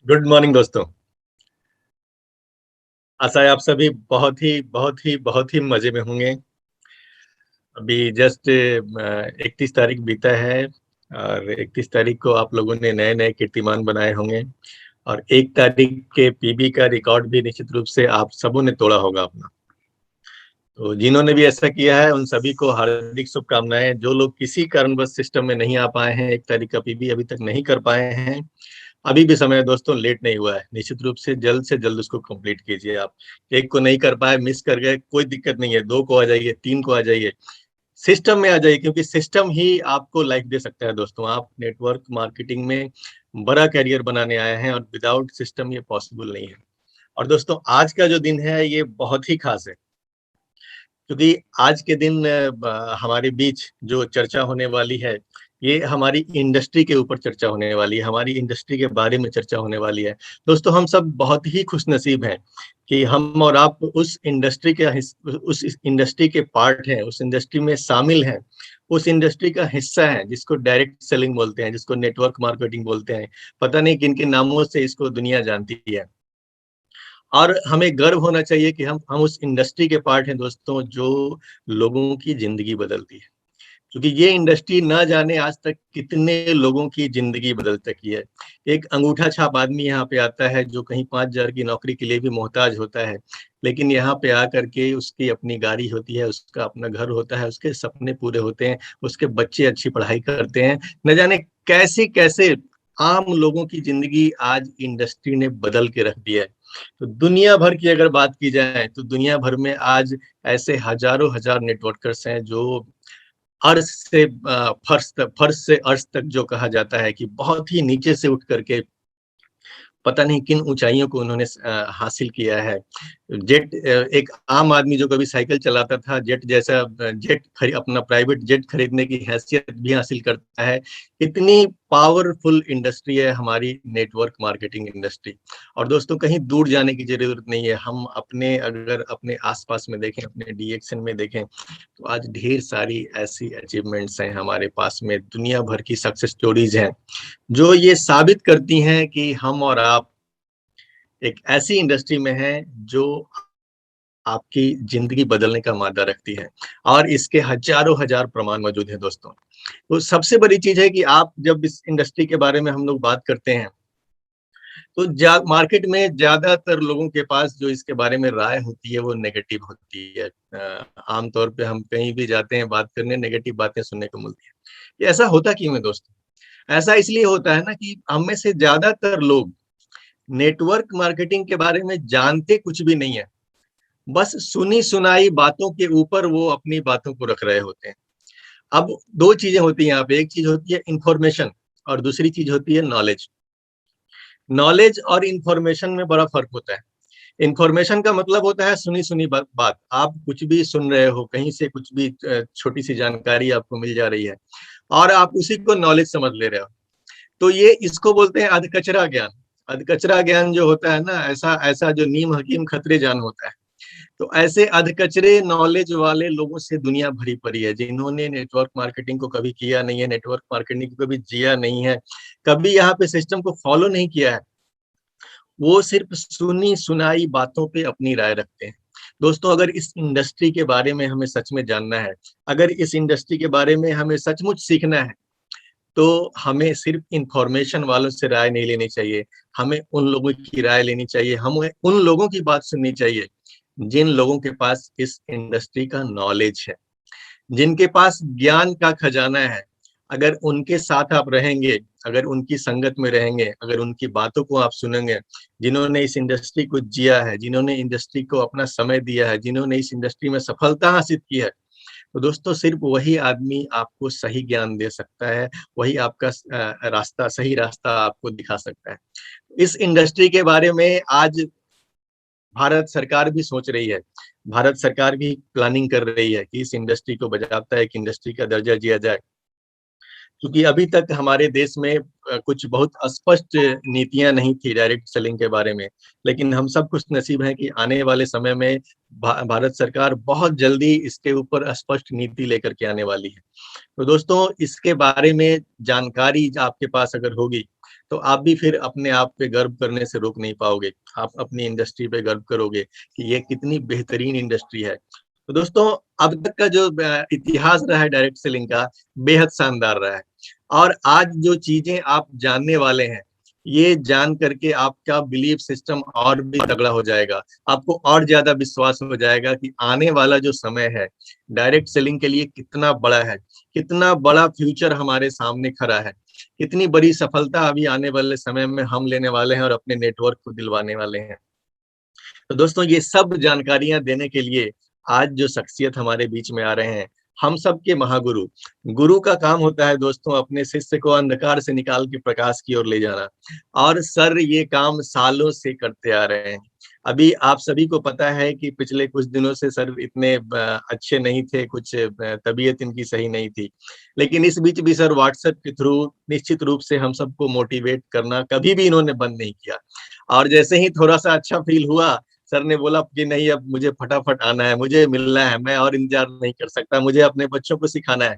Good morning दोस्तों। आशा है आप सभी बहुत ही मजे में होंगे। अभी जस्ट 31 तारीख बीता है और 31 तारीख को आप लोगों ने नए नए कीर्तिमान बनाए होंगे और 1 तारीख के पीबी का रिकॉर्ड भी निश्चित रूप से आप सबों ने तोड़ा होगा अपना। तो जिन्होंने भी ऐसा किया है उन सभी को हार्दिक शुभकामनाएं। जो लोग किसी कारणवश सिस्टम में नहीं आ पाए हैं, 1 तारीख का पीबी अभी तक नहीं कर पाए हैं, अभी भी समय है दोस्तों, लेट नहीं हुआ है। निश्चित रूप से जल्द उसको कंप्लीट कीजिए। आप एक को नहीं कर पाए, मिस कर गए, कोई दिक्कत नहीं है, 2 को आ जाइए, 3 को आ जाइए, सिस्टम में आ जाइए, क्योंकि सिस्टम ही आपको लाइफ दे सकता है दोस्तों। आप नेटवर्क मार्केटिंग में बड़ा करियर बनाने आए हैं और विदाउट सिस्टम ये पॉसिबल नहीं है। और दोस्तों आज का जो दिन है ये बहुत ही खास है, क्योंकि आज के दिन हमारे बीच जो चर्चा होने वाली है, ये हमारी इंडस्ट्री के ऊपर चर्चा होने वाली है, हमारी इंडस्ट्री के बारे में चर्चा होने वाली है। दोस्तों हम सब बहुत ही खुशनसीब हैं कि हम और आप उस इंडस्ट्री के पार्ट हैं, उस इंडस्ट्री में शामिल हैं, उस इंडस्ट्री का हिस्सा है जिसको डायरेक्ट सेलिंग बोलते हैं, जिसको नेटवर्क मार्केटिंग बोलते हैं। पता नहीं किन किन नामों से इसको दुनिया जानती है। और हमें गर्व होना चाहिए कि हम उस इंडस्ट्री के पार्ट हैं दोस्तों, जो लोगों की जिंदगी बदलती है। क्योंकि ये इंडस्ट्री ना जाने आज तक कितने लोगों की जिंदगी बदल चुकी है। एक अंगूठा छाप आदमी यहाँ पे आता है जो कहीं 5,000 की नौकरी के लिए भी मोहताज होता है, लेकिन यहाँ पे आकर के उसकी अपनी गाड़ी होती है, उसका अपना घर होता है, उसके सपने पूरे होते हैं, उसके बच्चे अच्छी पढ़ाई करते हैं। न जाने कैसे कैसे आम लोगों की जिंदगी आज इंडस्ट्री ने बदल के रख दिया है। तो दुनिया भर की अगर बात की जाए तो दुनिया भर में आज ऐसे हजारों हजार नेटवर्कर्स हैं जो अर्श से फर्श से अर्श तक जो कहा जाता है कि बहुत ही नीचे से उठ करके पता नहीं किन ऊंचाइयों को उन्होंने हासिल किया है। एक आम आदमी जो कभी साइकिल चलाता था, जेट जैसा अपना प्राइवेट जेट खरीदने की हैसियत भी हासिल करता है। इतनी पावरफुल इंडस्ट्री है हमारी नेटवर्क मार्केटिंग इंडस्ट्री। और दोस्तों कहीं दूर जाने की जरूरत नहीं है। हम अगर अपने आसपास में देखें, अपने डीएक्सन में देखें, तो आज ढेर सारी ऐसी अचीवमेंट्स हैं हमारे पास में, दुनिया भर की सक्सेस स्टोरीज हैं जो ये साबित करती हैं कि हम और आप एक ऐसी इंडस्ट्री में हैं जो आपकी जिंदगी बदलने का मादा रखती है। और इसके हजारों हजार प्रमाण मौजूद हैं दोस्तों। तो सबसे बड़ी चीज है कि आप जब इस इंडस्ट्री के बारे में हम लोग बात करते हैं तो मार्केट में ज्यादातर लोगों के पास जो इसके बारे में राय होती है वो नेगेटिव होती है। आमतौर पे हम कहीं भी जाते हैं बात करने, नेगेटिव बातें सुनने को मिलती है। ये ऐसा होता क्यों है दोस्तों? ऐसा इसलिए होता है ना कि हम में से ज्यादातर लोग नेटवर्क मार्केटिंग के बारे में जानते कुछ भी नहीं है। बस सुनी सुनाई बातों के ऊपर वो अपनी बातों को रख रहे होते हैं। अब दो चीजें होती हैं यहाँ पे, एक चीज होती है इंफॉर्मेशन और दूसरी चीज होती है नॉलेज। नॉलेज और इंफॉर्मेशन में बड़ा फर्क होता है। इंफॉर्मेशन का मतलब होता है सुनी सुनी बात। आप कुछ भी सुन रहे हो, कहीं से कुछ भी छोटी सी जानकारी आपको मिल जा रही है और आप उसी को नॉलेज समझ ले रहे हो। तो ये इसको बोलते हैं अधकचरा ज्ञान। अधकचरा ज्ञान जो होता है ना, ऐसा ऐसा जो नीम हकीम खतरे जान होता है। तो ऐसे अधकचरे नॉलेज वाले लोगों से दुनिया भरी पड़ी है, जिन्होंने नेटवर्क मार्केटिंग को कभी किया नहीं है, नेटवर्क मार्केटिंग को कभी जिया नहीं है, कभी यहाँ पे सिस्टम को फॉलो नहीं किया है। वो सिर्फ सुनी सुनाई बातों पे अपनी राय रखते हैं। दोस्तों अगर इस इंडस्ट्री के बारे में हमें सच में जानना है, अगर इस इंडस्ट्री के बारे में हमें सचमुच सीखना है, तो हमें सिर्फ इंफॉर्मेशन वालों से राय नहीं लेनी चाहिए। हमें उन लोगों की राय लेनी चाहिए, हमें उन लोगों की बात सुननी चाहिए जिन लोगों के पास इस इंडस्ट्री का नॉलेज है, जिनके पास ज्ञान का खजाना है। अगर उनके साथ आप रहेंगे, अगर उनकी संगत में रहेंगे, अगर उनकी बातों को आप सुनेंगे, जिन्होंने इस इंडस्ट्री को जिया है, जिन्होंने इंडस्ट्री को अपना समय दिया है, जिन्होंने इस इंडस्ट्री में सफलता हासिल की है, तो दोस्तों सिर्फ वही आदमी आपको सही ज्ञान दे सकता है, वही आपका सही रास्ता आपको दिखा सकता है। इस इंडस्ट्री के बारे में आज भारत सरकार भी सोच रही है, भारत सरकार भी प्लानिंग कर रही है कि इस इंडस्ट्री को बाकायदा एक इंडस्ट्री का दर्जा दिया जाए। क्योंकि अभी तक हमारे देश में कुछ बहुत स्पष्ट नीतियां नहीं थी डायरेक्ट सेलिंग के बारे में, लेकिन हम सब कुछ नसीब है कि आने वाले समय में भारत सरकार बहुत जल्दी इसके ऊपर स्पष्ट नीति लेकर के आने वाली है। तो दोस्तों इसके बारे में जानकारी आपके पास अगर होगी तो आप भी फिर अपने आप पे गर्व करने से रोक नहीं पाओगे। आप अपनी इंडस्ट्री पे गर्व करोगे कि ये कितनी बेहतरीन इंडस्ट्री है। तो दोस्तों, अब तक का जो इतिहास रहा है डायरेक्ट सेलिंग का, बेहद शानदार रहा है। और आज जो चीजें आप जानने वाले हैं, ये जान करके आपका बिलीफ सिस्टम और भी तगड़ा हो जाएगा। आपको और ज्यादा विश्वास हो जाएगा कि आने वाला जो समय है डायरेक्ट सेलिंग के लिए कितना बड़ा है, कितना बड़ा फ्यूचर हमारे सामने खड़ा है, कितनी बड़ी सफलता अभी आने वाले समय में हम लेने वाले हैं और अपने नेटवर्क को दिलवाने वाले हैं। तो दोस्तों, ये सब जानकारियां देने के लिए आज जो शख्सियत हमारे बीच में आ रहे हैं, हम सब के महागुरु। गुरु का काम होता है दोस्तों अपने शिष्य को अंधकार से निकाल के प्रकाश की ओर ले जाना, और सर ये काम सालों से करते आ रहे हैं। अभी आप सभी को पता है कि पिछले कुछ दिनों से सर इतने अच्छे नहीं थे, कुछ तबीयत इनकी सही नहीं थी, लेकिन इस बीच भी सर व्हाट्सएप के थ्रू निश्चित रूप से हम सबको मोटिवेट करना कभी भी इन्होंने बंद नहीं किया। और जैसे ही थोड़ा सा अच्छा फील हुआ, सर ने बोला कि नहीं, अब मुझे फटाफट आना है, मुझे मिलना है, मैं और इंतजार नहीं कर सकता, मुझे अपने बच्चों को सिखाना है।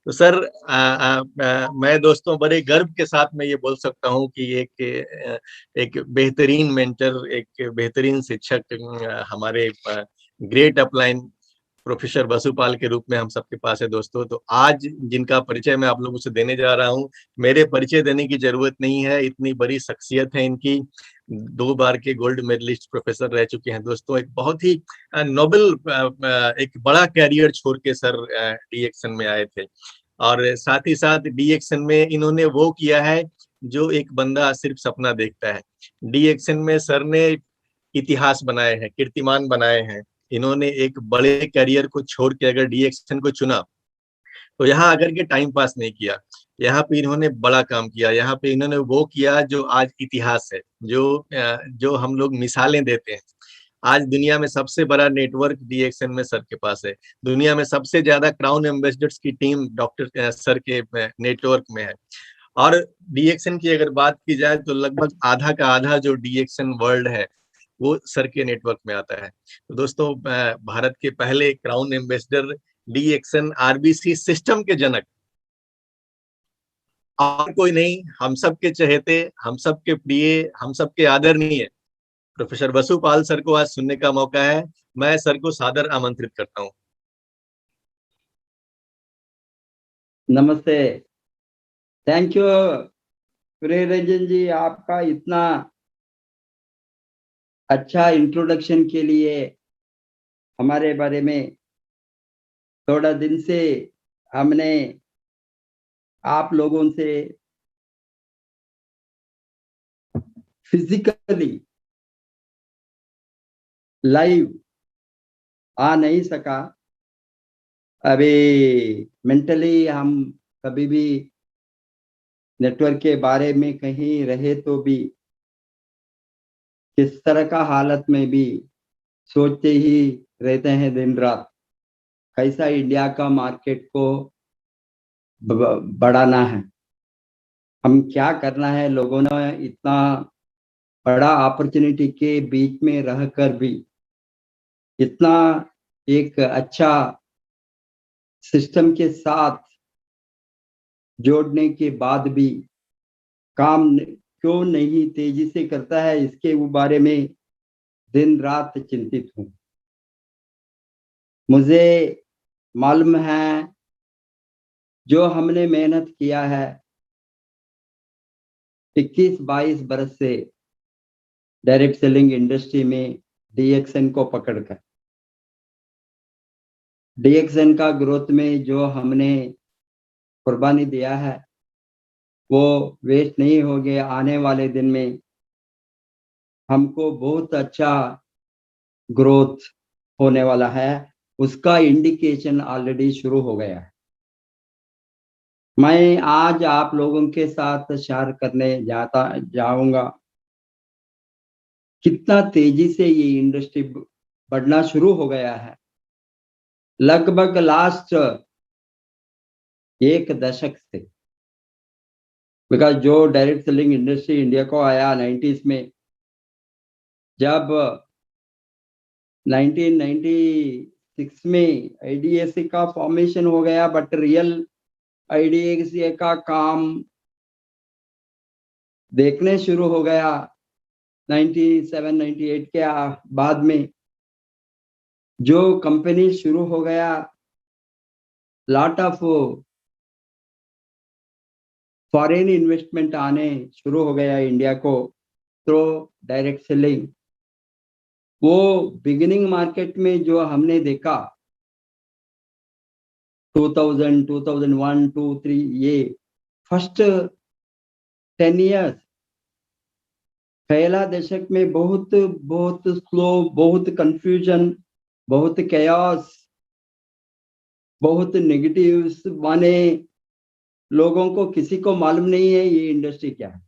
तो सर मैं दोस्तों बड़े गर्व के साथ मैं ये बोल सकता हूँ कि एक बेहतरीन मेंटर, एक बेहतरीन शिक्षक हमारे ग्रेट अपलाइन प्रोफेसर वसुपाल के रूप में हम सबके पास है दोस्तों। तो आज जिनका परिचय मैं आप लोगों से देने जा रहा हूँ, मेरे परिचय देने की जरूरत नहीं है, इतनी बड़ी शख्सियत है इनकी। 2 बार के गोल्ड मेडलिस्ट प्रोफेसर रह चुके हैं दोस्तों। एक बहुत ही नोबल, एक बड़ा कैरियर छोड़ के सर डीएक्सन में आए थे, और साथ ही साथ डीएक्सन में इन्होंने वो किया है जो एक बंदा सिर्फ सपना देखता है। डीएक्सन में सर ने इतिहास बनाए हैं, कीर्तिमान बनाए हैं। इन्होंने एक बड़े करियर को छोड़ के अगर डीएक्सन को चुना, तो यहाँ आकर के टाइम पास नहीं किया, यहाँ पे इन्होंने बड़ा काम किया, यहाँ पे इन्होंने वो किया जो आज इतिहास है, जो हम लोग मिसालें देते हैं। आज दुनिया में सबसे बड़ा नेटवर्क डीएक्सन में सर के पास है। दुनिया में सबसे ज्यादा क्राउन एम्बेसडर्स की टीम डॉक्टर सर के नेटवर्क में है। और डीएक्सन की अगर बात की जाए तो लगभग आधा का आधा जो डीएक्सन वर्ल्ड है वो सर के नेटवर्क में आता है। तो दोस्तों, भारत के पहले क्राउन एम्बेसडर, डीएक्सन आरबीसी सिस्टम के जनक और कोई नहीं, हम सबके चहेते, हम सबके प्रिय, हम सबके आदरणीय प्रोफेसर वसुपाल सर को आज सुनने का मौका है। मैं सर को सादर आमंत्रित करता हूँ। नमस्ते। थैंक यू रंजन जी, आपका इतना अच्छा इंट्रोडक्शन के लिए। हमारे बारे में थोड़ा दिन से हमने आप लोगों से फिजिकली लाइव आ नहीं सका। अभी मेंटली हम कभी भी नेटवर्क के बारे में कहीं रहे तो भी किस तरह का हालत में भी सोचते ही रहते हैं दिन रात, कैसा इंडिया का मार्केट को बढ़ाना है, हम क्या करना है। लोगों ने इतना बड़ा अपॉर्चुनिटी के बीच में रहकर भी इतना एक अच्छा सिस्टम के साथ जोड़ने के बाद भी काम क्यों नहीं तेजी से करता है, इसके बारे में दिन रात चिंतित हूँ। मुझे मालूम है जो हमने मेहनत किया है 21-22 बरस से डायरेक्ट सेलिंग इंडस्ट्री में डीएक्सन को पकड़कर, डीएक्सन का ग्रोथ में जो हमने कुर्बानी दिया है वो वेस्ट नहीं हो गया। आने वाले दिन में हमको बहुत अच्छा ग्रोथ होने वाला है, उसका इंडिकेशन ऑलरेडी शुरू हो गया है। मैं आज आप लोगों के साथ शेयर करने जाऊंगा कितना तेजी से ये इंडस्ट्री बढ़ना शुरू हो गया है। लगभग लास्ट 1 दशक से, बिकॉज जो डायरेक्ट सेलिंग इंडस्ट्री इंडिया को आया 90s में, जब 1996 में आईडीएससी का फॉर्मेशन हो गया, बट रियल आईडीएससी का काम देखने शुरू हो गया 97-98 के बाद में, जो कंपनी शुरू हो गया, लॉट ऑफ फॉरेन इन्वेस्टमेंट आने शुरू हो गया इंडिया को थ्रू डायरेक्ट सेलिंग। वो बिगिनिंग मार्केट में जो हमने देखा 2000, 2001, 2, 3, ये फर्स्ट 10 इयर्स, पहला दशक में बहुत बहुत स्लो, बहुत कंफ्यूजन, बहुत कैओस, बहुत नेगेटिव्स माने लोगों को किसी को मालूम नहीं है ये इंडस्ट्री क्या है,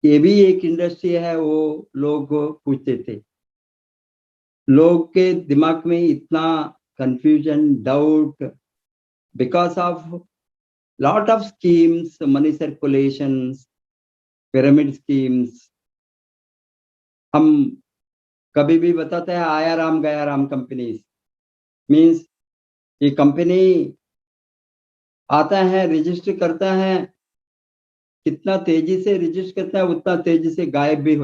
ये भी एक इंडस्ट्री है, वो लोग पूछते थे। लोग के दिमाग में इतना confusion, doubt, because of lot of schemes, money circulations, pyramid schemes. हम कभी भी बताते हैं आया राम गया राम कंपनीज, मीन्स ये कंपनी आता है, रजिस्टर करता है, कितना तेजी से रजिस्टर करता है उतना तेजी से गायब भी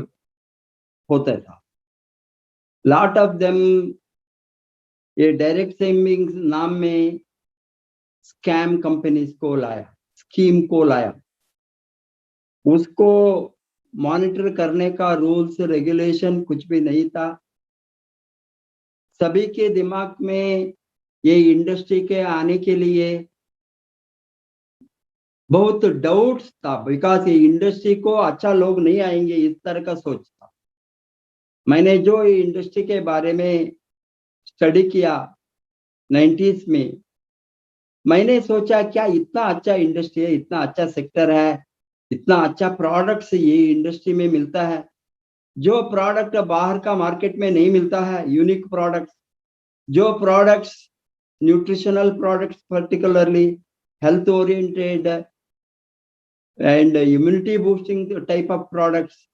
होता था। लॉट ऑफ देम ये डायरेक्ट सेलिंग नाम में स्कैम कंपनीज को लाया, स्कीम को लाया, उसको मॉनिटर करने का रूल्स रेगुलेशन कुछ भी नहीं था। सभी के दिमाग में ये इंडस्ट्री के आने के लिए बहुत डाउट्स था, बिकॉज ये इंडस्ट्री को अच्छा लोग नहीं आएंगे, इस तरह का सोच था। मैंने जो ये इंडस्ट्री के बारे में स्टडी किया 90s में, मैंने सोचा क्या इतना अच्छा इंडस्ट्री है, इतना अच्छा सेक्टर है, इतना अच्छा प्रोडक्ट्स ये इंडस्ट्री में मिलता है, जो प्रोडक्ट बाहर का मार्केट में नहीं मिलता है, यूनिक प्रोडक्ट्स, जो products nutritional products, particularly health oriented and immunity boosting type of products,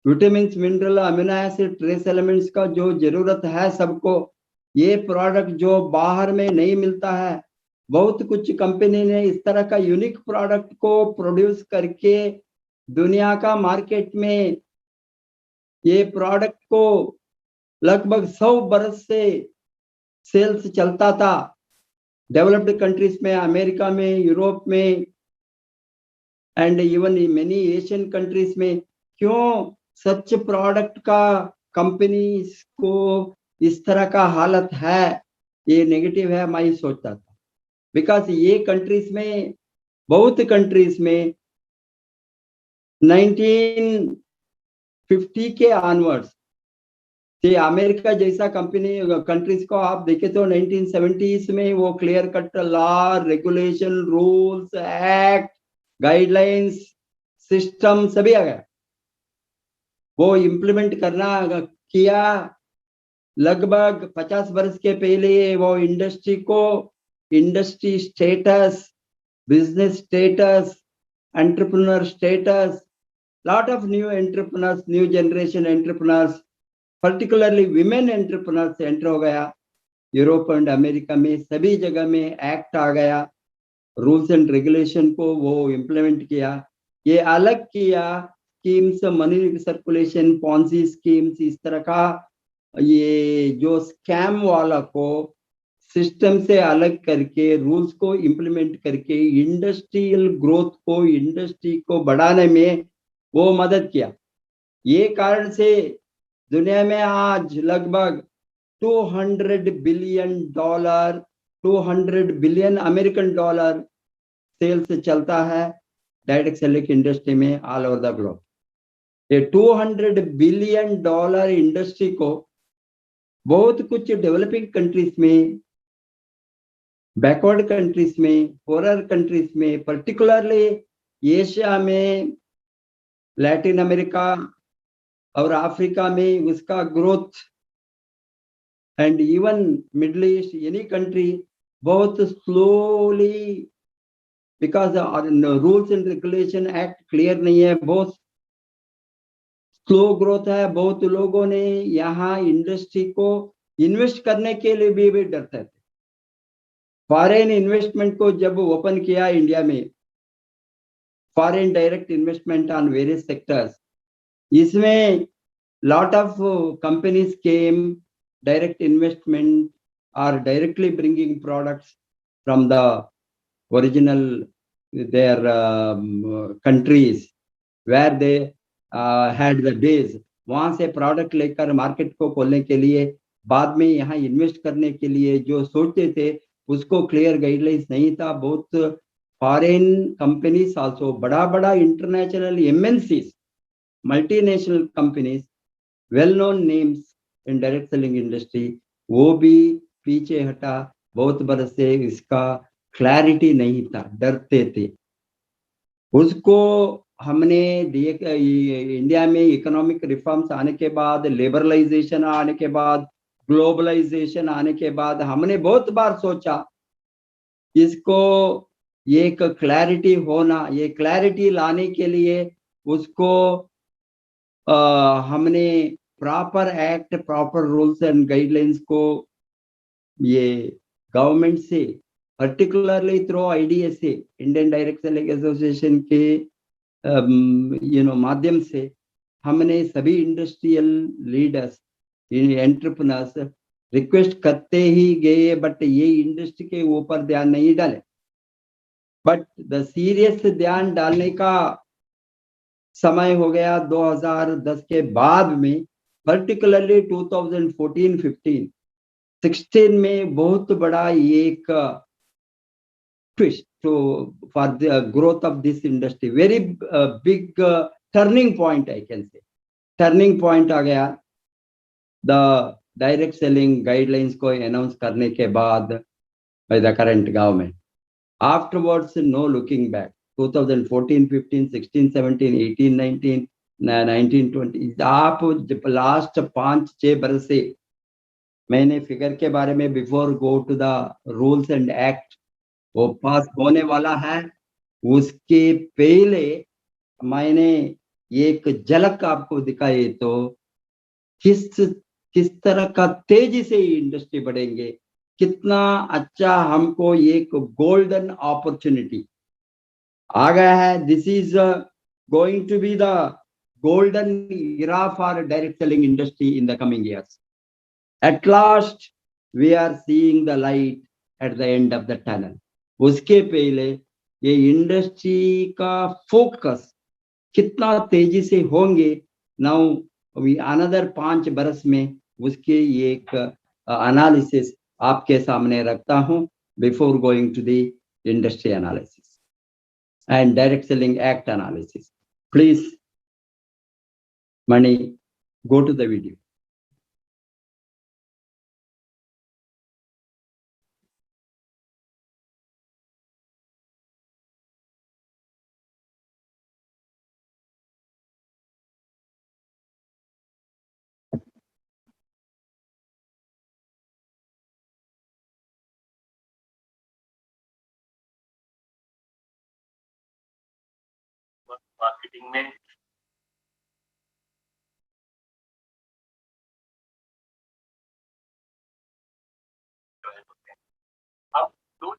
vitamin, mineral, amino acid, trace elements का जो जरूरत है सबको, ये प्रोडक्ट जो बाहर में नहीं मिलता है। बहुत कुछ कंपनी ने इस तरह का यूनिक प्रोडक्ट को प्रोड्यूस करके दुनिया का मार्केट में ये प्रोडक्ट को लगभग 100 बरस से सेल्स चलता था, डेवलप्ड कंट्रीज में, अमेरिका में, यूरोप में and even many Asian countries में। क्यों सच प्रोडक्ट का कंपनीज को इस तरह का हालत है, ये नेगेटिव है, मैं सोचता था। बिकॉज ये कंट्रीज में, बहुत कंट्रीज में 1950 के ऑनवर्ड्स, ये अमेरिका जैसा कंट्रीज को आप देखें तो 1970s में वो clear cut law, regulation, rules, act, guidelines, system सभी आ गया, वो इम्प्लीमेंट करना किया। लगभग 50 वर्ष के पहले वो इंडस्ट्री को, industry status, business status, entrepreneur status, lot of new entrepreneurs, new generation entrepreneurs, particularly women entrepreneurs enter हो गया। यूरोप एंड अमेरिका में सभी जगह में एक्ट आ गया, रूल्स एंड रेगुलेशन को वो इम्प्लीमेंट किया। ये अलग किया schemes, money circulation, Ponzi schemes, इस तरह का ये जो स्कैम वाला को सिस्टम से अलग करके, रूल्स को इम्प्लीमेंट करके इंडस्ट्रियल ग्रोथ को, इंडस्ट्री को बढ़ाने में वो मदद किया। ये कारण से दुनिया में आज लगभग $200 billion, 200 billion American dollar sales चलता है डायरेक्ट सेलिंग इंडस्ट्री में ऑल ओवर द ग्लोब। ये $200 बिलियन इंडस्ट्री को बहुत कुछ डेवलपिंग कंट्रीज में, बैकवर्ड कंट्रीज में, पोरर कंट्रीज में, पर्टिकुलरली एशिया में, लैटिन अमेरिका और अफ्रीका में उसका growth, and even middle east, any country बहुत slowly, because rules and regulation act clear नहीं है, बहुत स्लो ग्रोथ है। बहुत लोगों ने यहाँ इंडस्ट्री को इन्वेस्ट करने के लिए भी डरते थे। फॉरेन इन्वेस्टमेंट को जब ओपन किया इंडिया में, foreign direct investment on various sectors. इसमें lot of companies came, direct investment or directly bringing products from the original their countries where they had the base. वहां से प्रोडक्ट लेकर market को खोलने के लिए, बाद में यहाँ इन्वेस्ट करने के लिए जो सोचते थे उसको क्लियर गाइडलाइंस नहीं था. बहुत फॉरेन कंपनीज आल्सो, बड़ा बड़ा international MNCs, multinational companies, well known names in direct selling industry, वो भी पीछे हटा. बहुत बरस से इसका क्लैरिटी नहीं था, डरते थे. उसको हमने इंडिया में इकोनॉमिक रिफॉर्म्स आने के बाद, लिबरलाइजेशन आने के बाद, ग्लोबलाइजेशन आने के बाद हमने बहुत बार सोचा इसको एक क्लैरिटी होना. ये क्लैरिटी लाने के लिए उसको हमने proper act, proper rules and guidelines को ये गवर्नमेंट से, particularly through IDSA, Indian direct selling association के माध्यम से हमने सभी इंडस्ट्रियल लीडर्स, एंटरप्रेन्योर्स रिक्वेस्ट करते ही गए, बट ये इंडस्ट्री के ऊपर ध्यान नहीं डाले. बट द सीरियस ध्यान डालने का समय हो गया 2010 के बाद में, पर्टिकुलरली 2014, 15, 16 में बहुत बड़ा एक twist for the growth of this industry. Very big turning point, I can say. Turning point आ गया the direct selling guidelines को announce करने के बाद by the current government. Afterwards, no looking back. 2014, 15, 16, 17, 18, 19, 19, 20. आप लास्ट 5-6 बरस से मैंने फिगर के बारे में, before go to the rules and act वो पास होने वाला है, उसके पहले मैंने एक झलक आपको दिखाई तो किस तरह का तेजी से इंडस्ट्री बढ़ेंगे, कितना अच्छा हमको एक गोल्डन अपॉर्चुनिटी आ गया है. This is going to be the golden era for direct selling industry in the coming years. At last we are seeing the light at the end of the tunnel. उसके पहले ये industry का focus कितना तेजी से होंगे, now another 5 बरस में उसके एक एनालिसिस आपके सामने रखता हूं before going to the industry analysis and direct selling act analysis. Please Mani, go to the video. Marketing में अब दो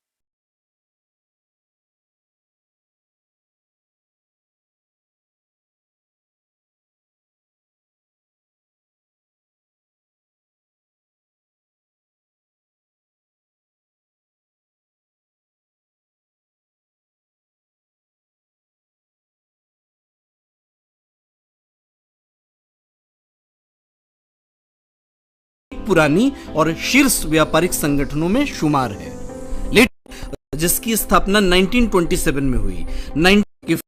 पुरानी और शीर्ष व्यापारिक संगठनों में शुमार है, जिसकी स्थापना 1927 में हुई.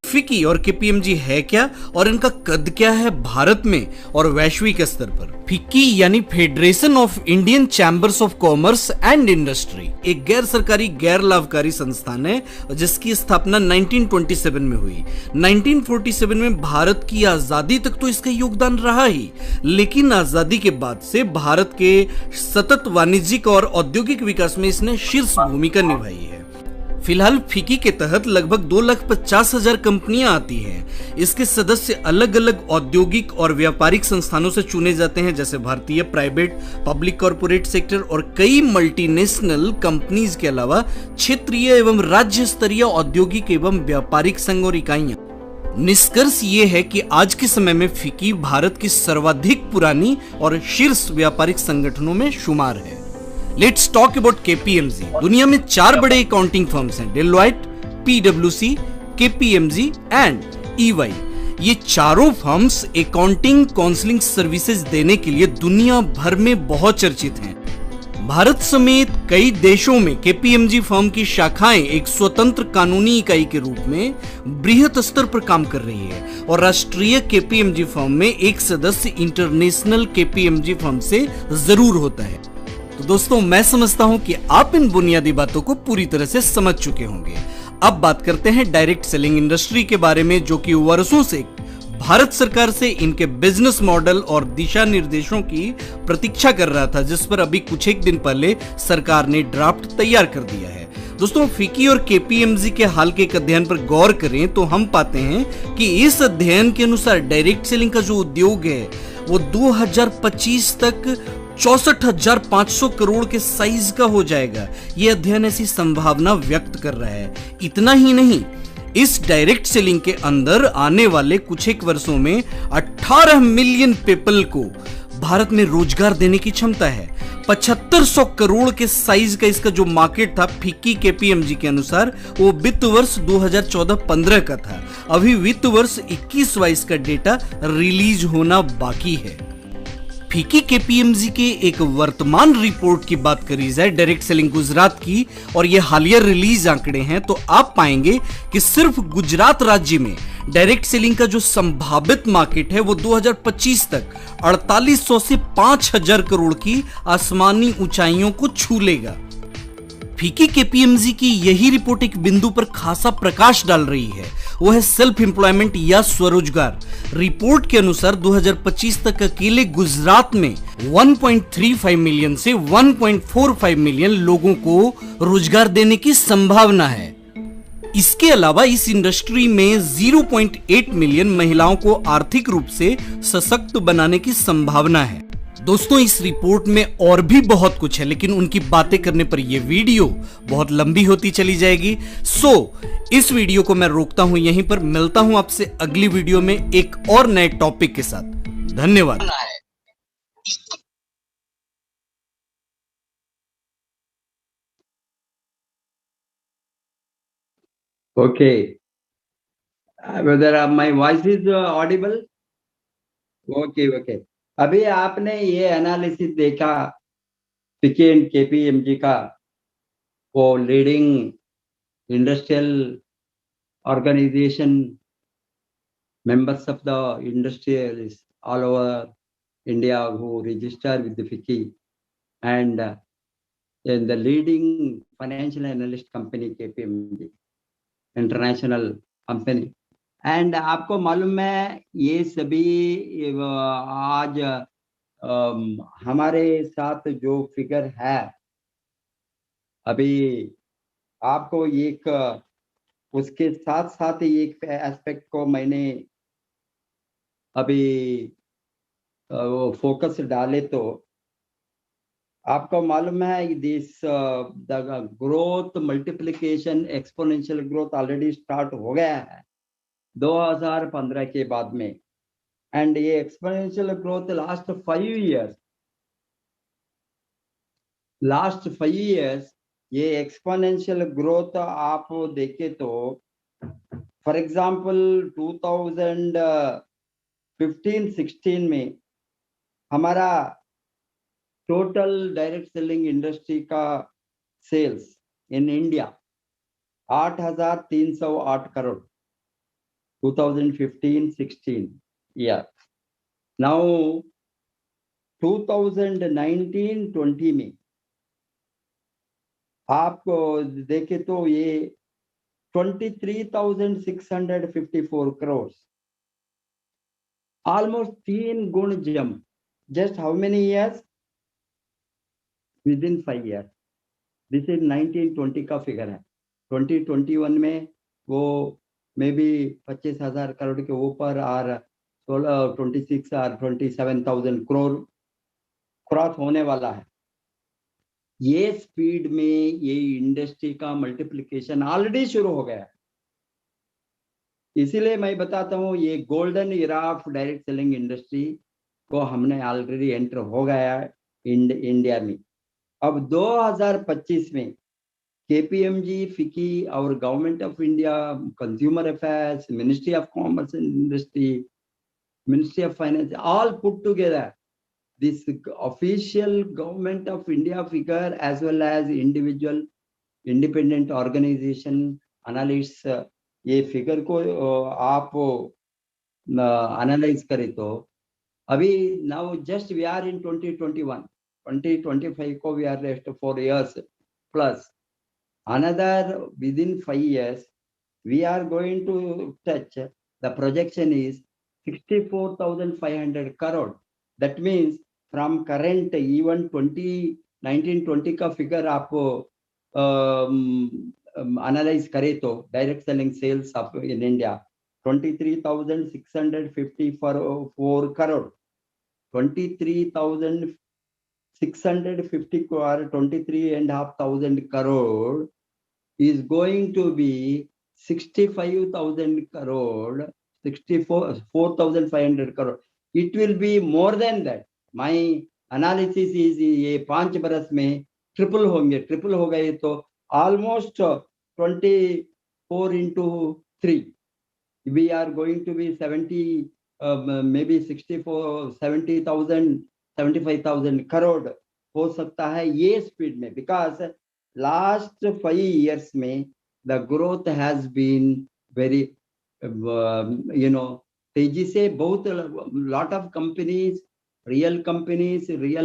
फिक्की और केपीएमजी है क्या और इनका कद क्या है भारत में और वैश्विक स्तर पर? फिक्की यानी federation of Indian chambers of commerce and industry एक गैर सरकारी गैर लाभकारी संस्थान है जिसकी स्थापना 1927 में हुई. 1947 में भारत की आजादी तक तो इसका योगदान रहा ही, लेकिन आजादी के बाद से भारत के सतत वाणिज्यिक और औद्योगिक विकास में इसने शीर्ष भूमिका निभाई है. फिलहाल फिक्की के तहत लगभग 2,50,000 कंपनियां आती हैं. इसके सदस्य अलग अलग औद्योगिक और व्यापारिक संस्थानों से चुने जाते हैं, जैसे भारतीय प्राइवेट, पब्लिक कॉर्पोरेट सेक्टर और कई मल्टीनेशनल कंपनीज के अलावा क्षेत्रीय एवं राज्य स्तरीय औद्योगिक एवं व्यापारिक संघ और इकाइयां. निष्कर्ष ये है कि आज के समय में फिक्की भारत की सर्वाधिक पुरानी और शीर्ष व्यापारिक संगठनों में शुमार है। Let's talk about KPMG. दुनिया में 4 बड़े अकाउंटिंग फर्म्स हैं, डेलॉयट, पीडब्ल्यूसी, केपीएमजी एंड ईवाई। ये चारों फर्म्स अकाउंटिंग काउंसलिंग सर्विसेज देने के लिए दुनिया भर में बहुत चर्चित हैं। भारत समेत कई देशों में केपीएमजी फर्म की शाखाएं एक स्वतंत्र कानूनी इकाई के रूप में बृहत स्तर पर काम कर रही है और राष्ट्रीय केपीएमजी फर्म में एक सदस्य इंटरनेशनल केपीएमजी फर्म से जरूर होता है। तो दोस्तों, मैं समझता हूं कि आप इन बुनियादी बातों को पूरी तरह से समझ चुके होंगे। अब बात करते हैं डायरेक्ट सेलिंग इंडस्ट्री के बारे में, जो कि वर्षों से भारत सरकार से इनके बिजनेस मॉडल और दिशा निर्देशों की प्रतीक्षा कर रहा था, जिस पर अभी कुछ एक दिन पहले सरकार ने ड्राफ्ट तैयार कर दिया है। दोस्तों, फिक्की और केपीएमजी के हाल के एक अध्ययन पर गौर करें तो हम पाते हैं कि इस अध्ययन के अनुसार डायरेक्ट सेलिंग का जो उद्योग है वो 2025 तक 64,500 करोड़ के साइज का हो जाएगा। यह अध्ययन ऐसी संभावना व्यक्त कर रहा है। इतना ही नहीं, इस डायरेक्ट सेलिंग के अंदर आने वाले कुछ एक वर्षों में 18 मिलियन पीपल को भारत में रोजगार देने की क्षमता है। 7500 करोड़ के साइज का इसका जो मार्केट था फिक्की केपीएमजी के अनुसार, वो वित्त वर्ष 2014-15 का था। अभी वित्त वर्ष 21-22 का डेटा रिलीज होना बाकी है। फिक्की केपीएमजी के एक वर्तमान रिपोर्ट की बात करी जाए डायरेक्ट सेलिंग गुजरात की, और ये हालिया रिलीज आंकड़े हैं, तो आप पाएंगे कि सिर्फ गुजरात राज्य में डायरेक्ट सेलिंग का जो संभावित मार्केट है वो 2025 तक 4800 से 5000 करोड़ की आसमानी ऊंचाइयों को छू लेगा। फिक्की केपीएमजी की यही रिपोर्ट एक बिंदु पर खासा प्रकाश डाल रही है, वो है सेल्फ एम्प्लॉयमेंट या स्वरोजगार। रिपोर्ट के अनुसार 2025 तक अकेले गुजरात में 1.35 मिलियन से 1.45 मिलियन लोगों को रोजगार देने की संभावना है। इसके अलावा इस इंडस्ट्री में 0.8 मिलियन महिलाओं को आर्थिक रूप से सशक्त बनाने की संभावना है। दोस्तों, इस रिपोर्ट में और भी बहुत कुछ है, लेकिन उनकी बातें करने पर यह वीडियो बहुत लंबी होती चली जाएगी। इस वीडियो को मैं रोकता हूं यहीं पर। मिलता हूं आपसे अगली वीडियो में एक और नए टॉपिक के साथ। धन्यवाद। Okay. Whether my voice is audible? Okay. अभी आपने ये एनालिसिस देखा फिक्की एंड केपीएमजी का, वो leading industrial organization, members of the industrialists all over India who register with the FICCI, and in the leading financial analyst company KPMG, international company. And आपको मालूम है ये सभी आज हमारे साथ जो फिगर है, अभी आपको एक उसके साथ साथ एक एस्पेक्ट को मैंने अभी फोकस डाले तो आपको मालूम है this the growth multiplication exponential growth already start हो गया है 2015 के बाद में, एंड ये एक्सपोनेंशियल ग्रोथ लास्ट 5 इयर्स ये एक्सपोनेंशियल ग्रोथ आप देखे तो फॉर एग्जांपल 2015-16 में हमारा टोटल डायरेक्ट सेलिंग इंडस्ट्री का sales in India 8,308 crore 2015-16 year. Now 2019-20 में आपको देखे तो ये 23,654 करोड़, almost 3 गुण जम. Just how many years? Within 5 years. This is 1920 का फिगर है. 2021 में वो मे बी 25,000 करोड़ के ऊपर और 26 और 27,000 करोड़ क्रॉस होने वाला है. ये स्पीड में ये इंडस्ट्री का मल्टीप्लिकेशन ऑलरेडी शुरू हो गया है. इसीलिए मैं बताता हूँ ये golden era of direct selling industry को हमने ऑलरेडी एंटर हो गया है इंडिया में। अब 2025 में केपीएमजी, फिकी और government of India, consumer affairs, ministry of commerce and industry, ministry of finance, all put together this official government of India figure as well as individual independent organization analysts, ये figure को आप analyse करें तो अभी now just we are in 2021, 2025 को we are left 4 years plus another within 5 years we are going to touch, the projection is 64,500 crore. That means from current even 2019-20 का figure आपको analyse करे तो direct selling sales of in India 23,654 crore, 23,650 crore, 23,500 crore is going to be 65,000 crore, 64,500 crore. It will be more than that. My analysis is ये 5 बरस में triple होंगे, triple हो गए तो almost 24 into 3. We are going to be 70, maybe 64, 70,000, 75,000 crore हो सकता है ये स्पीड में, because last 5 years में the growth has been very तेजी से बहुत lot of companies, real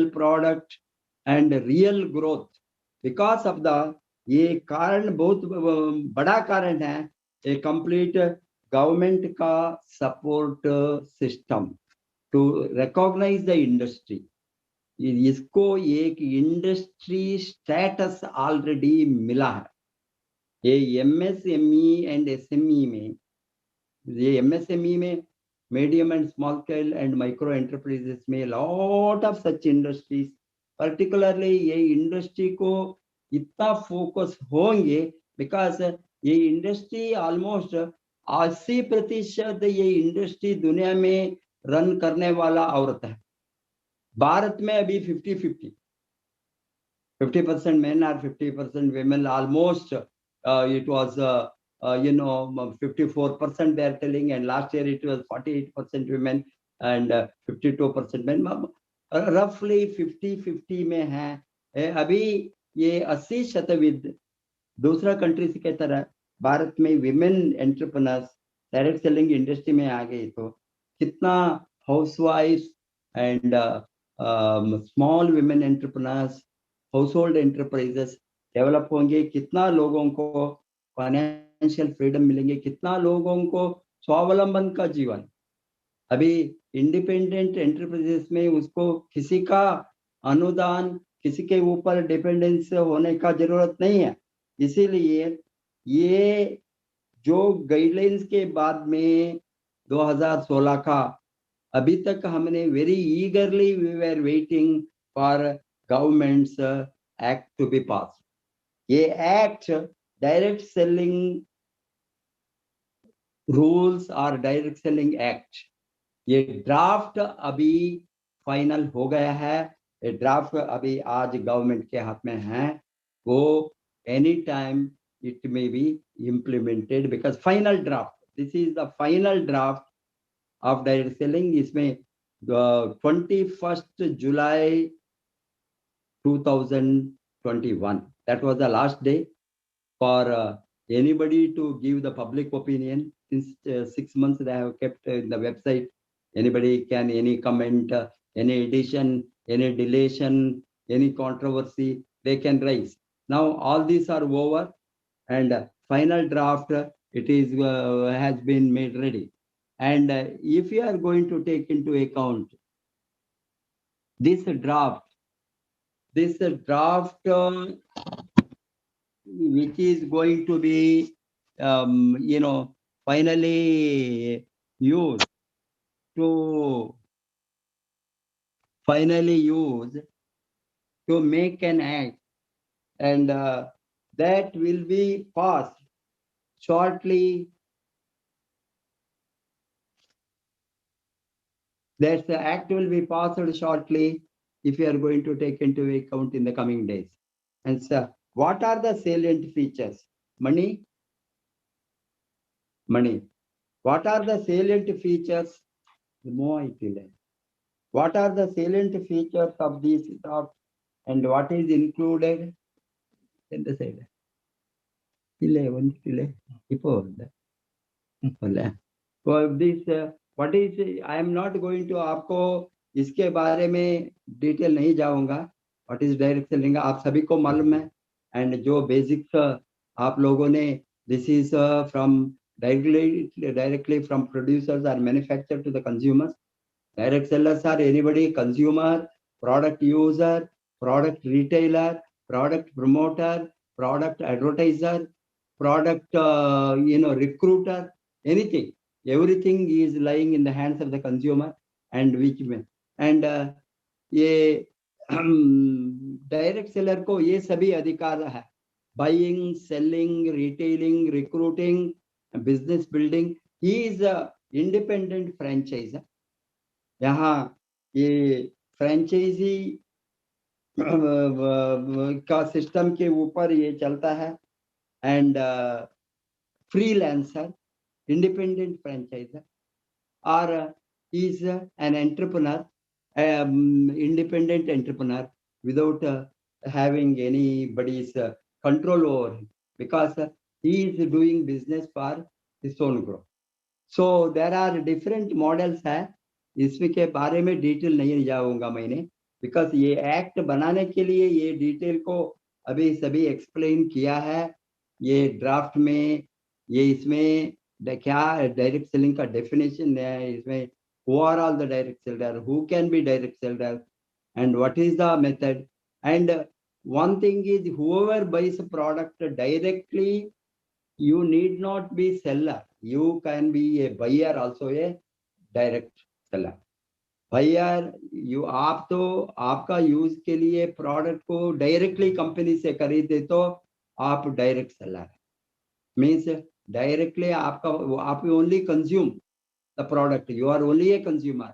product and real growth because of the ये कारण बहुत बड़ा कारण है a complete government का support system to recognize the industry. इसको एक इंडस्ट्री स्टेटस ऑलरेडी मिला है। ये एमएसएमई एंड एसएमई में, ये एमएसएमई में medium and small scale and micro enterprises में lot of such industries, particularly ये इंडस्ट्री को इतना फोकस होंगे बिकॉज ये इंडस्ट्री ऑलमोस्ट 80% ये इंडस्ट्री दुनिया में रन करने वाला औरत है। भारत में अभी 50% men or 50% women, almost it was 54% they are telling, and last year it was 48% women and 52% men, roughly 50-50 में है। अभी ये 80% दूसरा कंट्री की तरह भारत में women entrepreneurs direct selling industry में आ गई तो कितना housewife and small women entrepreneurs, household enterprises develop होंगे, कितना लोगों को फाइनेंशियल फ्रीडम मिलेंगे, कितना लोगों को स्वावलंबन का जीवन। अभी इंडिपेंडेंट एंटरप्राइजेस में उसको किसी का अनुदान, किसी के ऊपर डिपेंडेंस होने का जरूरत नहीं है। इसीलिए ये जो गाइडलाइंस के बाद में 2016 का अभी तक हमने very eagerly we were waiting for government's act to be pass. ये एक्ट डायरेक्ट सेलिंग रूल्स और डायरेक्ट सेलिंग एक्ट, ये ड्राफ्ट अभी फाइनल हो गया है। ये ड्राफ्ट अभी आज गवर्नमेंट के हाथ में है, वो any time it may be implemented because final draft, this is the final draft of direct selling. इसमें 21st July 2021, that was the last day for anybody to give the public opinion. Since 6 months they have kept in the website, anybody can, any comment, any addition, any deletion, any controversy they can raise. Now all these are over and final draft it is has been made ready. And if you are going to take into account this draft which is going to be finally used to make an act, and that will be passed shortly That act will be passed shortly if you are going to take into account in the coming days. And so, what are the salient features? Money. What are the salient features? What are the salient features of these stocks and what is included in the side? For this, what is, I am not going to आपको इसके बारे में detail नहीं जाऊंगा. What is direct selling आप सभी को मालूम है. And जो बेसिक्स आप लोगों ने, this is from directly from producers or manufacturer to the consumers. Direct sellers are anybody, consumer, product user, product retailer, product promoter, product advertiser, product recruiter, anything. Everything is lying in the hands of the consumer and which and ये direct seller को ये सभी अधिकार है. Buying, selling, retailing, recruiting, business building. He is a independent franchiser. यहाँ ये franchise का system के ऊपर ये चलता है. And freelancer, independent franchisor, or is an entrepreneur, independent entrepreneur without having anybody's control over him, because he is doing business for his own growth. So there are different models है. इसमें के बारे में डिटेल नहीं जाऊंगा मैंने, because ये act बनाने के लिए ये डिटेल को अभी सभी एक्सप्लेन किया है ये ड्राफ्ट में. ये इसमें क्या डायरेक्ट सेलिंग का डेफिनेशन है, इसमें who are all the direct seller, who can be direct seller, and what is the method. And one thing is, whoever buys a product directly, you need not be seller, you can be a buyer also, a direct seller. buyer, you आप तो आपका use के लिए product को directly company से खरीदे तो आप डायरेक्ट सेलर. मीन्स डायरेक्टली आपका आप only consume the product, you are only a consumer.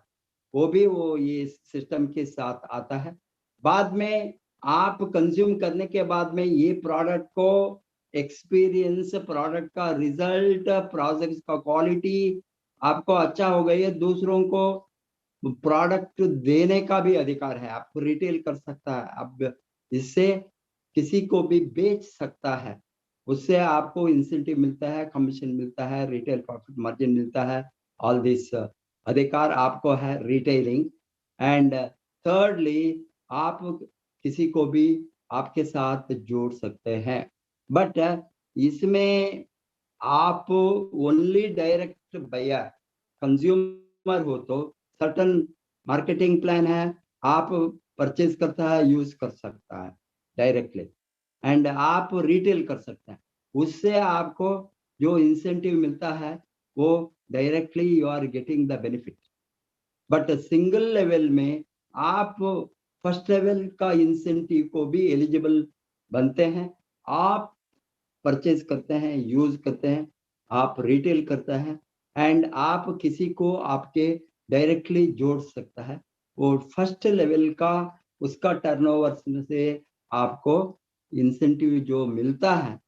वो भी वो ये सिस्टम के साथ आता है. बाद में आप कंज्यूम करने के बाद में ये प्रोडक्ट को एक्सपीरियंस, प्रोडक्ट का रिजल्ट, प्रोजेक्ट का क्वालिटी आपको अच्छा हो गई है, दूसरों को प्रोडक्ट देने का भी अधिकार है. आपको रिटेल कर सकता है, आप इससे किसी को भी बेच सकता है, उससे आपको इंसेंटिव मिलता है, कमीशन मिलता है, रिटेल प्रॉफिट मार्जिन मिलता है. ऑल दिस अधिकार आपको है रिटेलिंग. एंड थर्डली, आप किसी को भी आपके साथ जोड़ सकते हैं, बट इसमें आप ओनली डायरेक्ट बायर कंज्यूमर हो तो सर्टन मार्केटिंग प्लान है, आप परचेज करता है, यूज कर सकता है डायरेक्टली, एंड आप रिटेल कर सकते हैं. उससे आपको जो इंसेंटिव मिलता है वो directly you are getting the benefit. But single level में आप फर्स्ट लेवल का इंसेंटिव को भी एलिजिबल बनते हैं. आप परचेज करते हैं, यूज करते हैं, आप रिटेल करते हैं, एंड आप किसी को आपके डायरेक्टली जोड़ सकता है. और फर्स्ट लेवल का उसका टर्नओवर से आपको इंसेंटिव जो मिलता है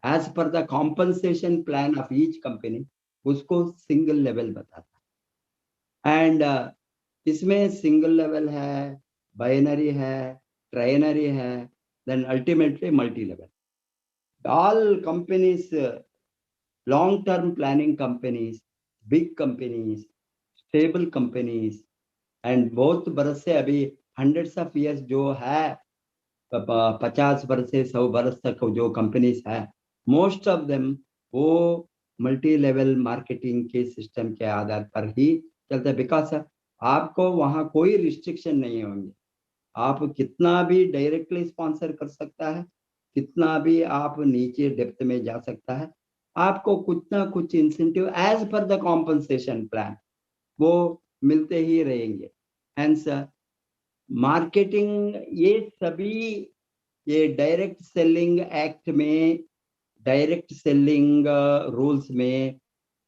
as per the compensation plan of each company, उसको सिंगल लेवल बताता है. एंड इसमें सिंगल लेवल है, बाइनरी है, ट्राइनरी है, then ultimately multi level. All companies, long term planning companies, big companies, stable companies, and बहुत बरस से अभी हंड्रेड्स ऑफ ईयर्स जो है, 50 बरस से 100 बरस तक जो कंपनीज है, मोस्ट ऑफ देम वो मल्टी लेवल मार्केटिंग के सिस्टम के आधार पर ही चलता है. बिकॉज आपको वहाँ कोई रिस्ट्रिक्शन नहीं होंगे. आप कितना भी डायरेक्टली स्पॉन्सर कर सकता है, कितना भी आप नीचे डेप्थ में जा सकता है, आपको कुछ ना कुछ incentive as per the compensation plan वो मिलते ही रहेंगे. हेंस मार्केटिंग, ये सभी ये डायरेक्ट सेलिंग एक्ट में, डायरेक्ट सेलिंग रूल्स में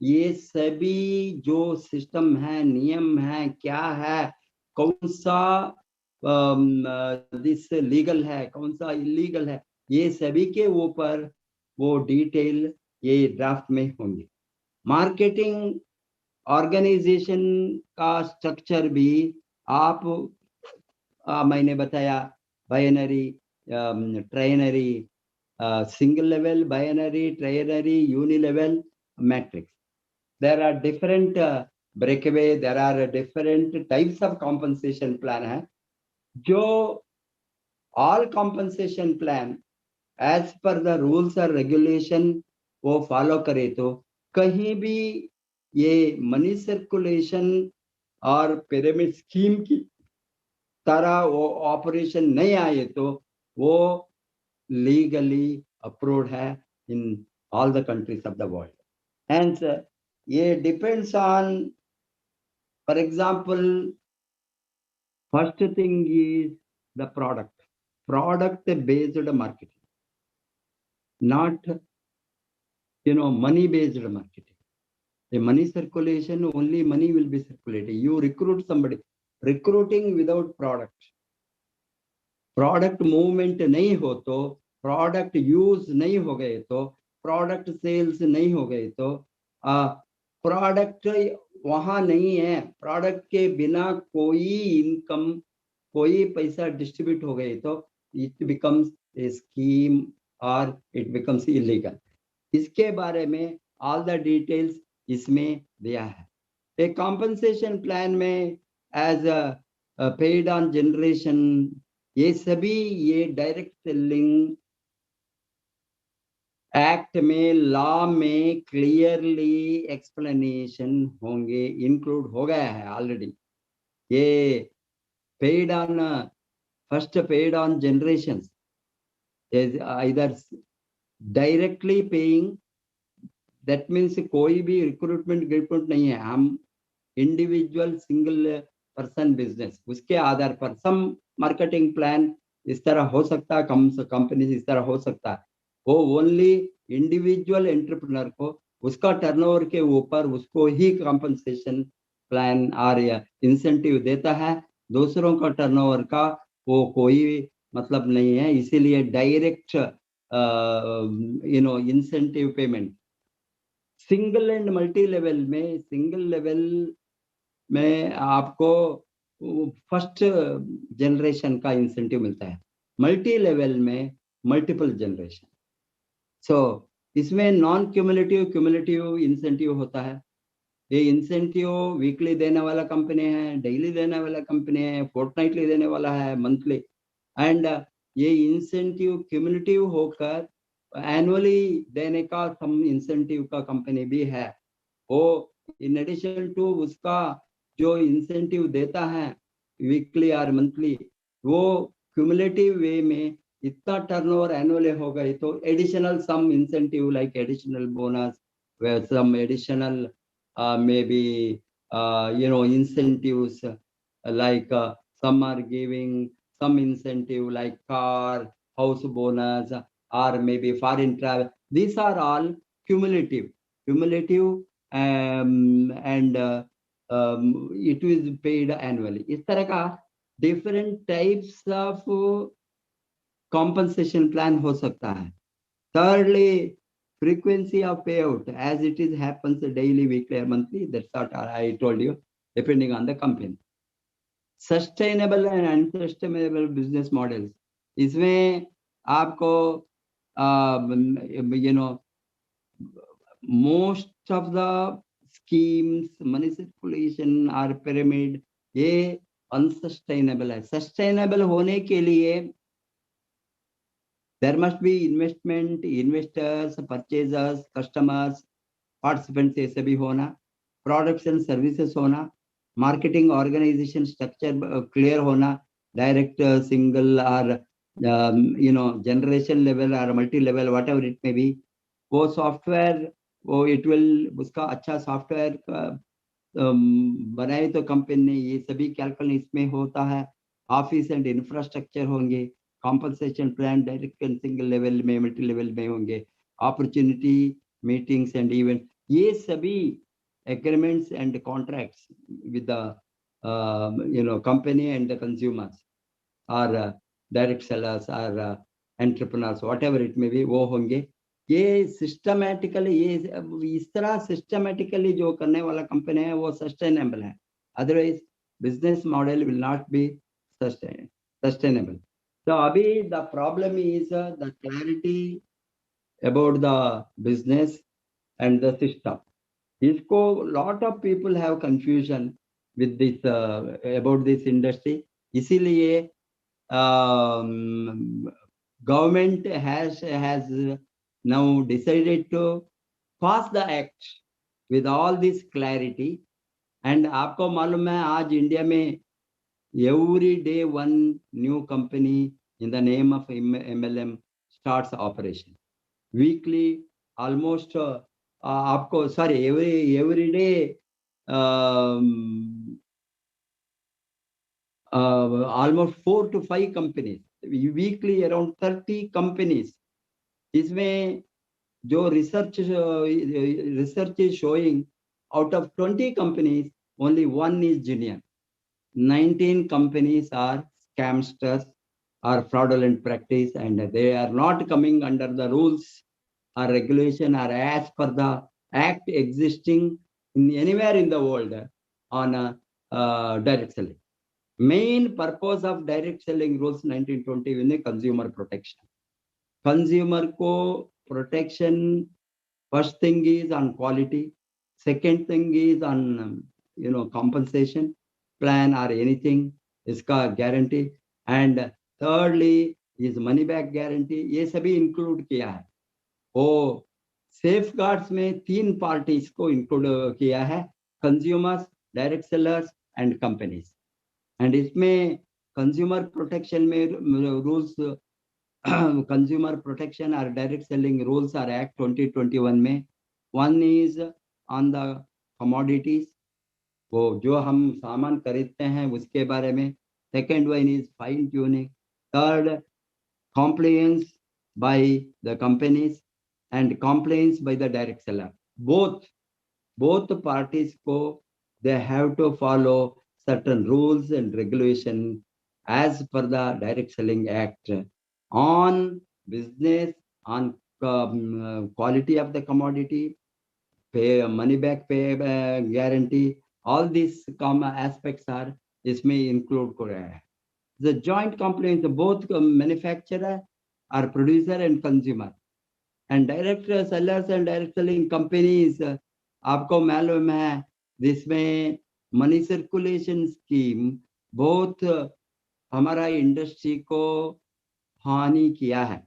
ये सभी जो सिस्टम है, नियम है, क्या है, कौन सा दिस लीगल है, कौन सा इलीगल है, ये सभी के ऊपर वो डिटेल ये ड्राफ्ट में होंगे। मार्केटिंग ऑर्गेनाइजेशन का स्ट्रक्चर भी आप मैंने बताया, binary, trinary, single level, binary, trinary, unilevel matrix. There are different breakaway, there are different types of compensation plan है, जो all compensation plan as per the rules or regulation वो follow करे तो कहीं भी ये मनी सर्कुलेशन और pyramid scheme की तरह वो ऑपरेशन नहीं आए तो वो legally approved hai in all the countries of the world. Hence, ये depends on, for example, first thing is the product based marketing, not money based marketing. The money circulation, only money will be circulating. You recruit somebody, recruiting without product movement नहीं हो तो, product use नहीं हो गए तो, product sales नहीं हो गए तो, प्रोडक्ट वहां नहीं है, प्रोडक्ट के बिना कोई इनकम, कोई पैसा डिस्ट्रीब्यूट हो गए तो इट बिकम्स ए स्कीम और इट बिकम्स इलीगल। इसके बारे में ऑल द डिटेल्स इसमें दिया है। एक कॉम्पनसेशन प्लान में as a paid on generation, ये सभी ये डायरेक्ट सेलिंग एक्ट में, लॉ में क्लियरली एक्सप्लेनेशन होंगे, इंक्लूड हो गया है ऑलरेडी। ये paid on, first paid on generation इधर डायरेक्टली पेइंग, दैट मीन्स कोई भी रिक्रूटमेंट नहीं है, हम इंडिविजुअल सिंगल पर्सन बिजनेस, उसके आधार पर सम मार्केटिंग प्लान इस तरह हो सकता है, कंपनी इस तरह हो सकता है, वो ओनली इंडिविजुअल एंटरप्रेन्योर को उसका टर्नओवर के ऊपर उसको ही कॉम्पनसेशन प्लान और इंसेंटिव देता है, दूसरों का टर्नओवर का वो कोई मतलब नहीं है। इसीलिए direct incentive payment single and multi level में, सिंगल लेवल में आपको फर्स्ट जनरेशन का इंसेंटिव मिलता है, मल्टी लेवल में मल्टीपल जनरेशन। सो इसमें नॉन क्यूमुलेटिव, क्यूमुलेटिव इंसेंटिव होता है। ये इंसेंटिव वीकली देने वाला कंपनी है, डेली देने वाला कंपनी है, फोर्टनाइटली देने वाला है, मंथली, एंड ये इंसेंटिव क्यूमुलेटिव होकर एनुअली देने का सम इंसेंटिव का कंपनी भी है। वो इन एडिशन टू उसका जो इंसेंटिव देता है वीकली और मंथली, वो क्यूमुलेटिव वे में इतना टर्नओवर एनुअली हो गई तो additional some incentive like additional bonus, some additional maybe incentives like some are giving some incentive like car, house bonus, or maybe foreign travel. These are all cumulative and it is paid annually. इस तरह का different types of compensation plan हो सकता है। Thirdly, frequency of payout, as it is happens daily, weekly or monthly, that's what I told you, depending on the company. Sustainable and unsustainable business models, इसमें आपको most of the schemes, money circulation or pyramid, ये unsustainable है। sustainable होने के लिए there must be investment, investors, purchasers, customers, participants, ये सभी होना, products and services होना, marketing organization structure clear होना, direct, single or generation level or multi level, whatever it may be, वो software, वो it will उसका अच्छा software बनाए तो कंपनी ने, ये सभी कैलकुलेशन इसमें होता है। ऑफिस एंड इंफ्रास्ट्रक्चर होंगे, compensation plan direct and single level में, मल्टी लेवल में होंगे, अपॉर्चुनिटी मीटिंग्स एंड इवेंट, ये सभी agreements and contracts with the company and the consumers or direct sellers or entrepreneurs, whatever it may be, वो होंगे। ये systematically, ये इस तरह सिस्टमैटिकली जो करने वाला कंपनी है वो सस्टेनेबल है, otherwise business model will not be sustainable. तो अभी the problem is the clarity about the business and the system. इसको lot of people have confusion with this about this industry. इसीलिए government has now decided to pass the act with all this clarity. And आपको मालूम है आज India में every day one new company in the name of MLM starts operation. Weekly almost आपको sorry every day almost 4 to 5 companies, weekly around 30 companies. इसमें जो research is showing out of 20 companies only one is genuine. 19 companies are scamsters or fraudulent practice, and they are not coming under the rules or regulation or as per the act existing in anywhere in the world on direct selling. Main purpose of direct selling rules 1920 in consumer protection. Consumer ko protection, first thing is on quality, second thing is on compensation plan or anything, iska guarantee, and thirdly is money back guarantee. ये सभी include किया है। वो safe guards में 3 parties को include किया है, consumers, direct sellers and companies. And इसमें कंज्यूमर प्रोटेक्शन में रूल्स, कंज्यूमर प्रोटेक्शन और direct selling rules or act 2021 में, one is on the commodities, वो जो हम सामान खरीदते हैं उसके बारे में, second one is fine tuning, third compliance by the companies and complaints by the direct seller. Both parties they have to follow certain rules and regulation as per the Direct Selling Act on business, on quality of the commodity, pay money back pay guarantee. All these aspects are इसमें include कर रहा है। The joint complaints, both manufacturer or producer and consumer, and direct sellers and direct selling companies, आपको मालूम है जिसमें money circulation scheme बहुत हमारा इंडस्ट्री को हानि किया है।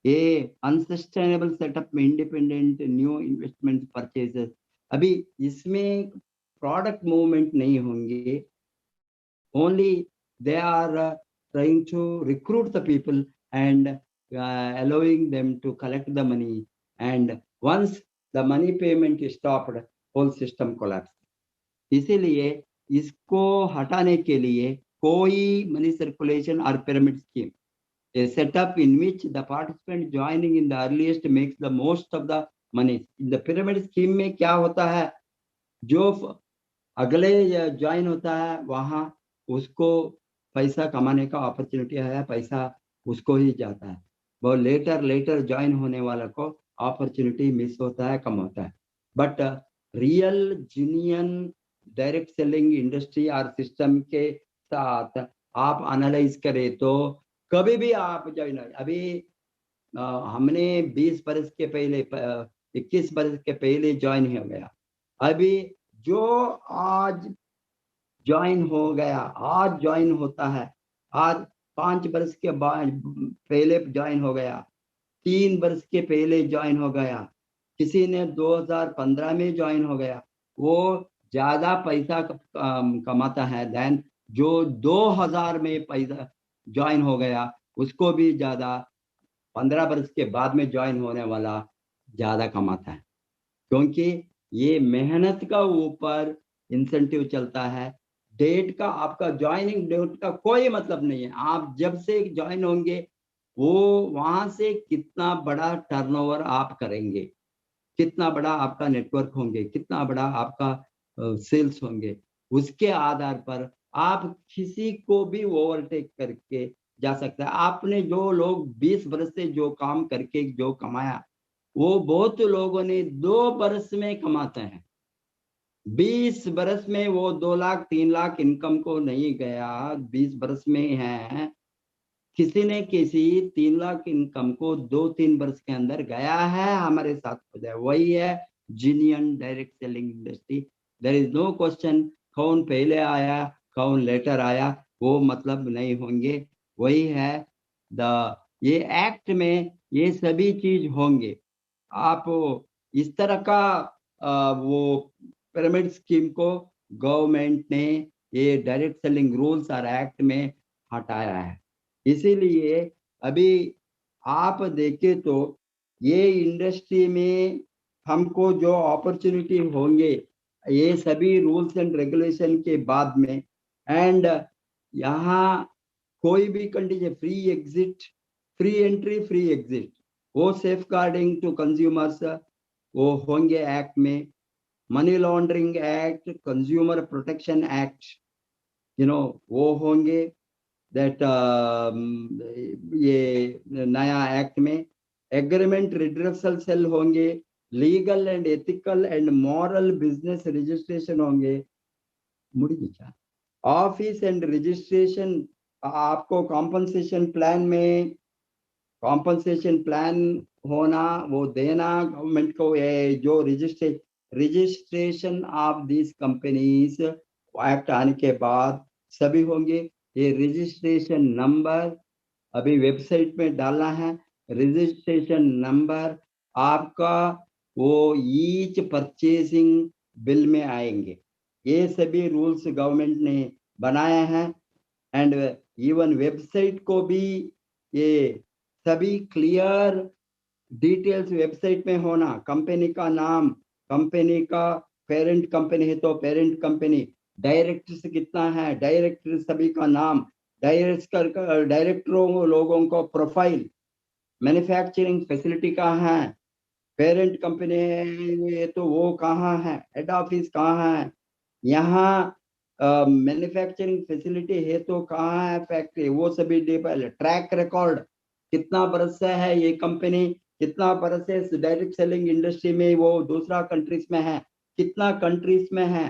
ये अनसस्टेनेबल सेटअप में इंडिपेंडेंट न्यू इन्वेस्टमेंट परचेजेस, अभी इसमें प्रोडक्ट मूवमेंट नहीं होंगे, only they are trying to recruit the people and allowing them to collect the money, and once the money payment is stopped, whole system collapsed. इसीलिए इसको हटाने के लिए कोई money circulation or pyramid scheme, a setup in which the participant joining in the earliest makes the most of the money. In the pyramid scheme में क्या होता है, जो अगले ज्वाइन होता है वहाँ उसको पैसा कमाने का अपॉर्चुनिटी है, पैसा उसको ही जाता है, वो लेटर ज्वाइन होने वाला को अपॉर्चुनिटी मिस होता है, कम होता है। But real genuine direct selling industry और सिस्टम के साथ आप एनालाइज करें तो कभी भी आप ज्वाइन, अभी हमने 20 बरस के पहले 21 बरस के पहले ज्वाइन हो गया, अभी जो आज ज्वाइन हो गया, आज ज्वाइन होता है, आज 5 बरस के बाद पहले ज्वाइन हो गया, 3 बरस के पहले ज्वाइन हो गया, किसी ने 2015 में ज्वाइन हो गया, वो ज्यादा पैसा कमाता है देन जो 2000 में पैसा ज्वाइन हो गया, उसको भी ज्यादा 15 बरस के बाद में ज्वाइन होने वाला ज्यादा कमाता है, क्योंकि ये मेहनत का ऊपर इंसेंटिव चलता है। डेट का, आपका ज्वाइनिंग डेट का कोई मतलब नहीं है, आप जब से ज्वाइन होंगे वो वहां से कितना बड़ा टर्नओवर आप करेंगे, कितना बड़ा आपका नेटवर्क होंगे, कितना बड़ा आपका सेल्स होंगे, उसके आधार पर आप किसी को भी ओवरटेक करके जा सकता है। आपने जो लोग 20 बरस से जो काम करके जो कमाया, वो बहुत लोगों ने 2 बरस में कमाते हैं। 20 बरस में वो 2 लाख 3 लाख इनकम को नहीं गया, 20 बरस में है। किसी ने किसी 3 लाख इनकम को 2-3 वर्ष के अंदर गया है, हमारे साथ हो जाए। वही है genuine direct selling industry. There is no question कौन पहले आया कौन लेटर आया, वो मतलब नहीं होंगे। वही है ये एक्ट में ये सभी चीज होंगे। आप इस तरह का वो पिरामिड स्कीम को गवर्नमेंट ने ये डायरेक्ट सेलिंग रूल्स और एक्ट में हटाया है। इसीलिए अभी आप देखें तो ये इंडस्ट्री में हमको जो अपॉर्चुनिटी होंगे, ये सभी रूल्स एंड रेगुलेशन के बाद में, एंड यहाँ कोई भी condition, free exit, free entry, free exit, वो सेफ गार्डिंग टू कंज्यूमर्स वो होंगे एक्ट में। Money laundering act, consumer protection act, वो होंगे दैट ये नया एक्ट में। एग्रीमेंट रिड्रेसल सेल होंगे, legal and ethical and moral business registration होंगे। ऑफिस एंड रजिस्ट्रेशन, आपको कॉम्पनसेशन प्लान में कॉम्पनसेशन प्लान होना, वो देना गवर्नमेंट को। जो registration of this companies act आने के बाद सभी होंगे। ये रजिस्ट्रेशन नंबर अभी वेबसाइट में डालना है। रजिस्ट्रेशन नंबर आपका वो ईच परचेसिंग बिल में आएंगे। ये सभी रूल्स गवर्नमेंट ने बनाए हैं। एंड इवन वेबसाइट को भी ये सभी क्लियर डिटेल्स वेबसाइट में होना। कंपनी का नाम, कंपनी का पेरेंट कंपनी है तो पेरेंट कंपनी, डायरेक्टर्स कितना है, डायरेक्टर सभी का नाम, डायरेक्टरों लोगों को प्रोफाइल, मैन्युफैक्चरिंग फैसिलिटी कहाँ है, पेरेंट कंपनी है तो वो कहाँ है, हेड ऑफिस कहाँ है, यहाँ मैन्युफैक्चरिंग फैसिलिटी है तो कहाँ है फैक्ट्री, वो सभी डिटेल। ट्रैक रिकॉर्ड, कितना बरस से है ये कंपनी, कितना बरस से डायरेक्ट सेलिंग इंडस्ट्री में वो दूसरा कंट्रीज में है, कितना कंट्रीज में है,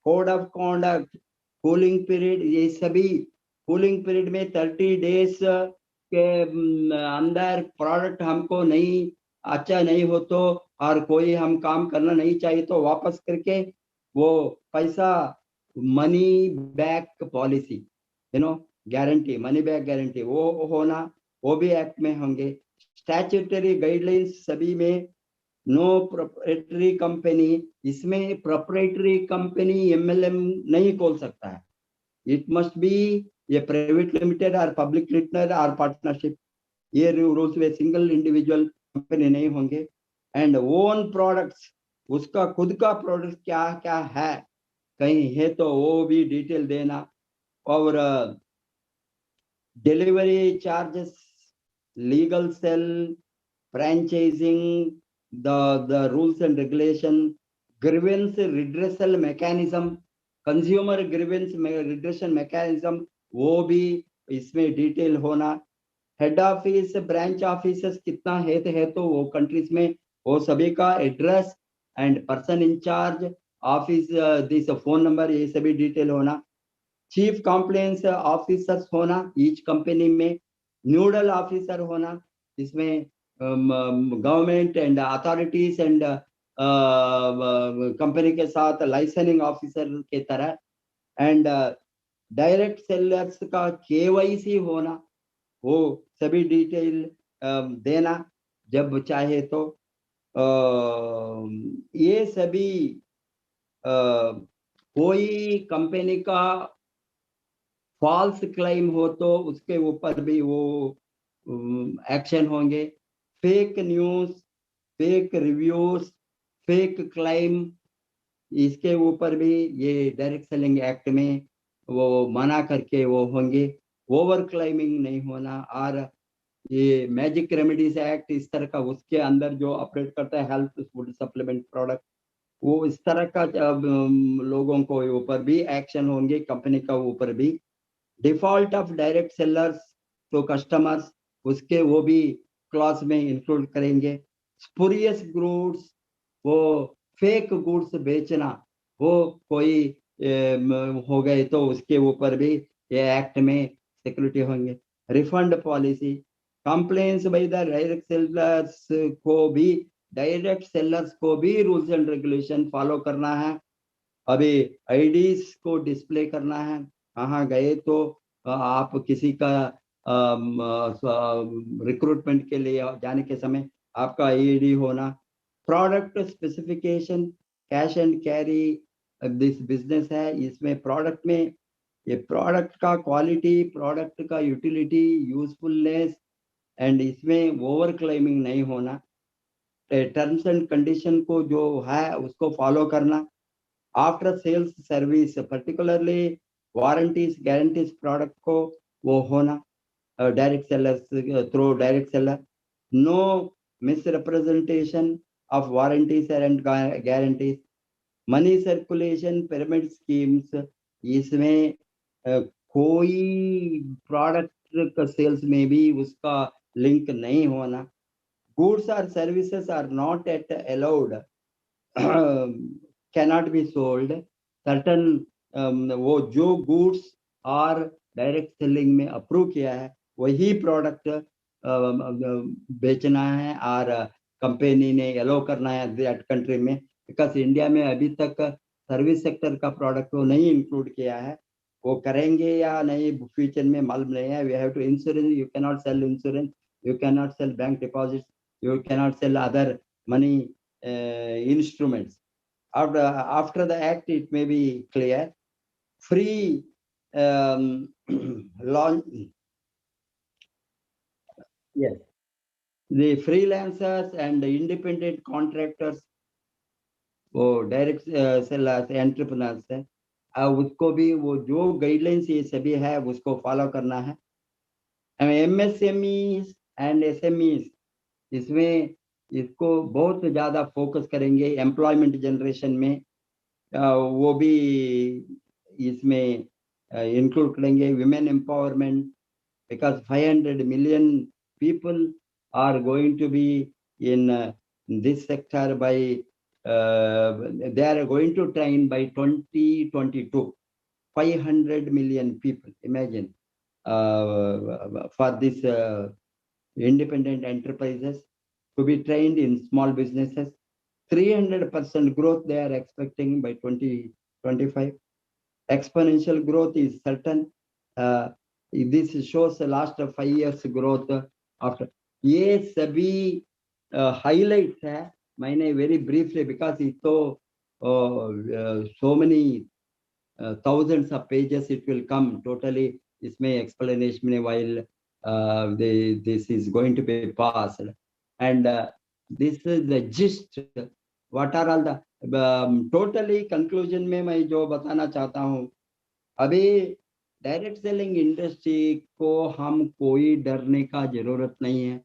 code of conduct, cooling period, ये सभी। कूलिंग पीरियड में 30 डेज के अंदर प्रोडक्ट हमको नहीं अच्छा नहीं हो तो, और कोई हम काम करना नहीं चाहिए तो वापस करके वो पैसा, money back policy, guarantee, money back guarantee वो होना, वो भी एक्ट में होंगे। स्टैट्यूटरी गाइडलाइंस सभी में। नो प्रोप्राइटरी कंपनी, इसमें प्रोप्राइटरी कंपनी एमएलएम नहीं खोल सकता है। इट मस्ट बी ये प्राइवेट लिमिटेड और पब्लिक लिमिटेड और पार्टनरशिप, ये रूल्स में सिंगल इंडिविजुअल कंपनी नहीं होंगे। एंड ओन प्रोडक्ट्स, उसका खुद का प्रोडक्ट क्या क्या है, कहीं है तो वो भी डिटेल देना। और delivery charges, legal sale, franchising, the rules and regulation, grievance redressal mechanism, consumer grievance redressal mechanism, वो भी इसमें डिटेल होना। हेड ऑफिस, ब्रांच ऑफिसेस कितना है तो वो कंट्रीज में वो सभी का address and person incharge, office this phone number, ये सभी डिटेल होना। चीफ कंप्लेंट्स ऑफिसर्स होना ईच कंपनी में। न्यूडल ऑफिसर होना, इसमें government and authorities and company के साथ लाइसेंसिंग ऑफिसर के तरह। एंड डायरेक्ट सेलर्स का केवाईसी होना, वो सभी डिटेल देना जब चाहे तो। ये सभी कोई कंपनी का फॉल्स क्लेम हो तो उसके ऊपर भी वो एक्शन होंगे। Fake news, fake reviews, fake claim, इसके ऊपर भी ये डायरेक्ट सेलिंग एक्ट में वो मना करके वो होंगे। ओवर क्लेमिंग नहीं होना। और ये मैजिक रेमेडीज एक्ट इस तरह का, उसके अंदर जो ऑपरेट करता है हेल्थ फूड सप्लीमेंट प्रोडक्ट, वो इस तरह का लोगों को ऊपर भी एक्शन होंगे, कंपनी का ऊपर भी। Default of direct sellers to customers, उसके वो भी क्लॉज में इंक्लूड करेंगे। स्पुरियस गुड्स, वो फेक गुड्स बेचना, वो कोई हो गए तो उसके ऊपर भी ये एक्ट में सिक्योरिटी होंगे। Refund policy, complaints by the direct sellers को भी, डायरेक्ट सेलर्स को भी रूल्स एंड रेगुलेशन फॉलो करना है। अभी आईडीज को डिस्प्ले करना है, कहाँ गए तो आप किसी का रिक्रूटमेंट के लिए जाने के समय आपका आईडी होना। Product specification, cash and carry this business है, इसमें प्रोडक्ट में ये प्रोडक्ट का क्वालिटी, प्रोडक्ट का यूटिलिटी, यूजफुलनेस, एंड इसमें ओवर क्लेमिंग नहीं होना। टर्म्स एंड कंडीशन को जो है उसको फॉलो करना। After sales service, particularly warranties guarantees product को वो होना direct sellers through direct seller. No misrepresentation of warranties and guarantees. Money circulation, pyramid schemes, इसमें कोई प्रोडक्ट का सेल्स में भी उसका लिंक नहीं होना। गुड्स और services are not at allowed, cannot be sold। certain वो जो गुड्स और डायरेक्ट सेलिंग में अप्रूव किया है वही प्रोडक्ट बेचना है और कंपनी ने अलाउ करना है दैट कंट्री में। बिकॉज इंडिया में अभी तक सर्विस सेक्टर का प्रोडक्ट को नहीं इंक्लूड किया है, वो करेंगे या नहीं फ्यूचर में मालूम नहीं है। We have to insurance, you can not sell insurance, you can not sell bank deposits, you cannot sell other money instruments. After the act, it may be clear. Free launch, yes, the freelancers and the independent contractors, वो direct sellers entrepreneurs है, उसको भी वो जो guidelines ये सभी है उसको फॉलो करना है। MSMEs एंड SMEs, इसमें इसको बहुत ज़्यादा फोकस करेंगे एम्प्लॉयमेंट जनरेशन में, वो भी इसमें इंक्लूड करेंगे। Women empowerment, because 500 million people are going to be in this sector by they are going to train by 2022, 500 million people, imagine, for this independent enterprises to be trained in small businesses. 300% growth they are expecting by 2025. Exponential growth is certain. This shows the last 5 years growth after. ये सभी highlights है, मैंने very briefly, because it so so many thousands of pages it will come totally. इसमें explanation में while this is going to be passed, and this is the gist. What are all the totally conclusion में मैं जो बताना चाहता हूँ, अभी direct selling industry को हम कोई डरने का जरूरत नहीं है।